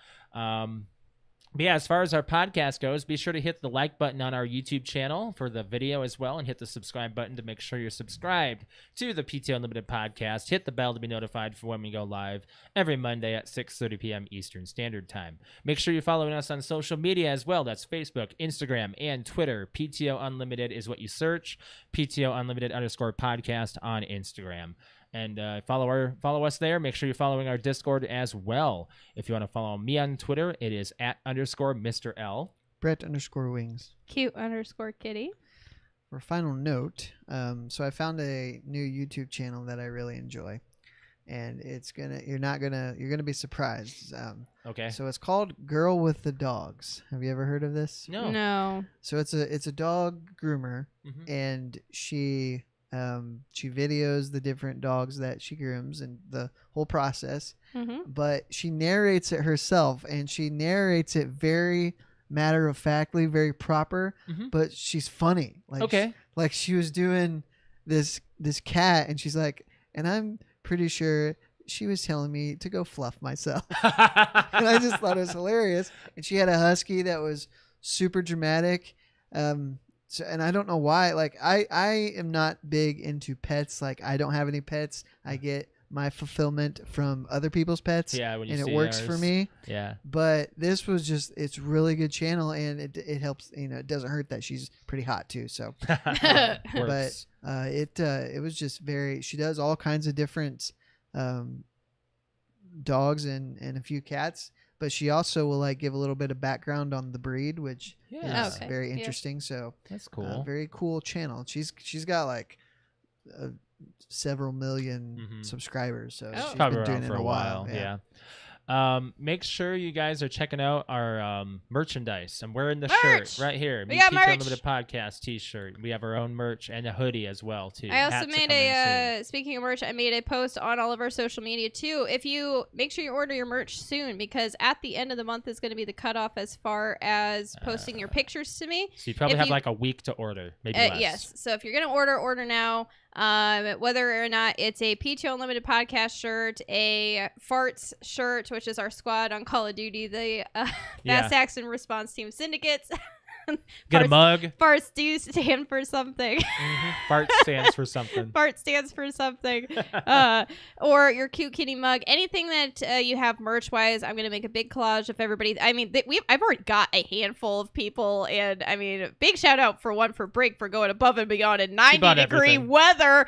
But yeah, as far as our podcast goes, be sure to hit the like button on our YouTube channel for the video as well, and hit the subscribe button to make sure you're subscribed to the PTO Unlimited podcast. Hit the bell to be notified for when we go live every Monday at 6:30 p.m. Eastern Standard Time. Make sure you're following us on social media as well. That's Facebook, Instagram, and Twitter. PTO Unlimited is what you search. PTO Unlimited _podcast on Instagram. And follow us there. Make sure you're following our Discord as well. If you want to follow me on Twitter, it is @_Mr. L. Brett_Wings. Cute_kitty. For a final note, so I found a new YouTube channel that I really enjoy, and you're gonna be surprised. Okay. So it's called Girl with the Dogs. Have you ever heard of this? No. So it's a dog groomer, and she videos the different dogs that she grooms and the whole process. But she narrates it herself, and she narrates it very matter-of-factly, very proper, but she's funny. Like she was doing this cat, and she's like, and I'm pretty sure she was telling me to go fluff myself. And I just thought it was hilarious. And she had a husky that was super dramatic. So, and I don't know why. Like I am not big into pets. Like I don't have any pets. I get my fulfillment from other people's pets. Yeah, when you and see it works ours. for me. Yeah. But this was it's really good channel, and it helps. It doesn't hurt that she's pretty hot too. So, but it was just very. She does all kinds of different dogs and a few cats. But she also will give a little bit of background on the breed, which is very interesting. So that's cool. Very cool channel. She's got several million subscribers. So she's probably been doing around it for a while. Yeah. Make sure you guys are checking out our merchandise. I'm wearing the shirt right here. We got PTO merch. Unlimited podcast t-shirt. We have our own merch and a hoodie as well too. I also Hats are made coming soon. speaking of merch, I made a post on all of our social media too. If you make sure you order your merch soon, because at the end of the month is going to be the cutoff as far as posting your pictures to me. So you probably have a week to order, maybe less. Yes. So if you're going to order now. Whether or not it's a PTO Unlimited podcast shirt, a farts shirt, which is our squad on Call of Duty, the Fast Action Response Team Syndicates. Get a mug. Farts do stand for something. Fart stands for something. Fart stands for something. Or your cute kitty mug. Anything that you have merch wise, I'm gonna make a big collage of everybody. I mean, I've already got a handful of people, and I mean, big shout out for Brick for going above and beyond in 90-degree weather.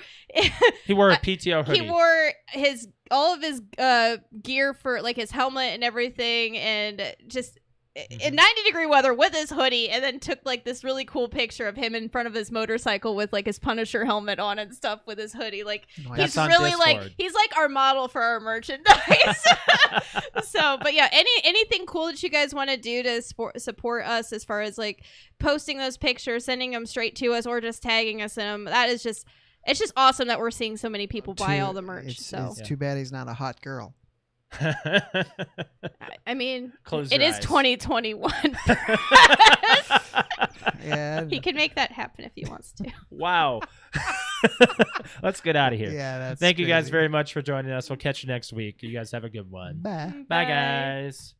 He wore a PTO hoodie. He wore all of his gear for his helmet and everything, and just. In 90-degree weather with his hoodie, and then took this really cool picture of him in front of his motorcycle with his Punisher helmet on and stuff with his hoodie. He's really he's our model for our merchandise. So, but yeah, anything cool that you guys want to do to support us as far as posting those pictures, sending them straight to us, or just tagging us in them. That is just awesome that we're seeing so many people buy all the merch. It's too bad he's not a hot girl. I mean, Close it your is eyes. 2021. Yeah, he can make that happen if he wants to. Wow. Let's get out of here. Yeah, Thank you guys very much for joining us. We'll catch you next week. You guys have a good one. Bye. Bye guys.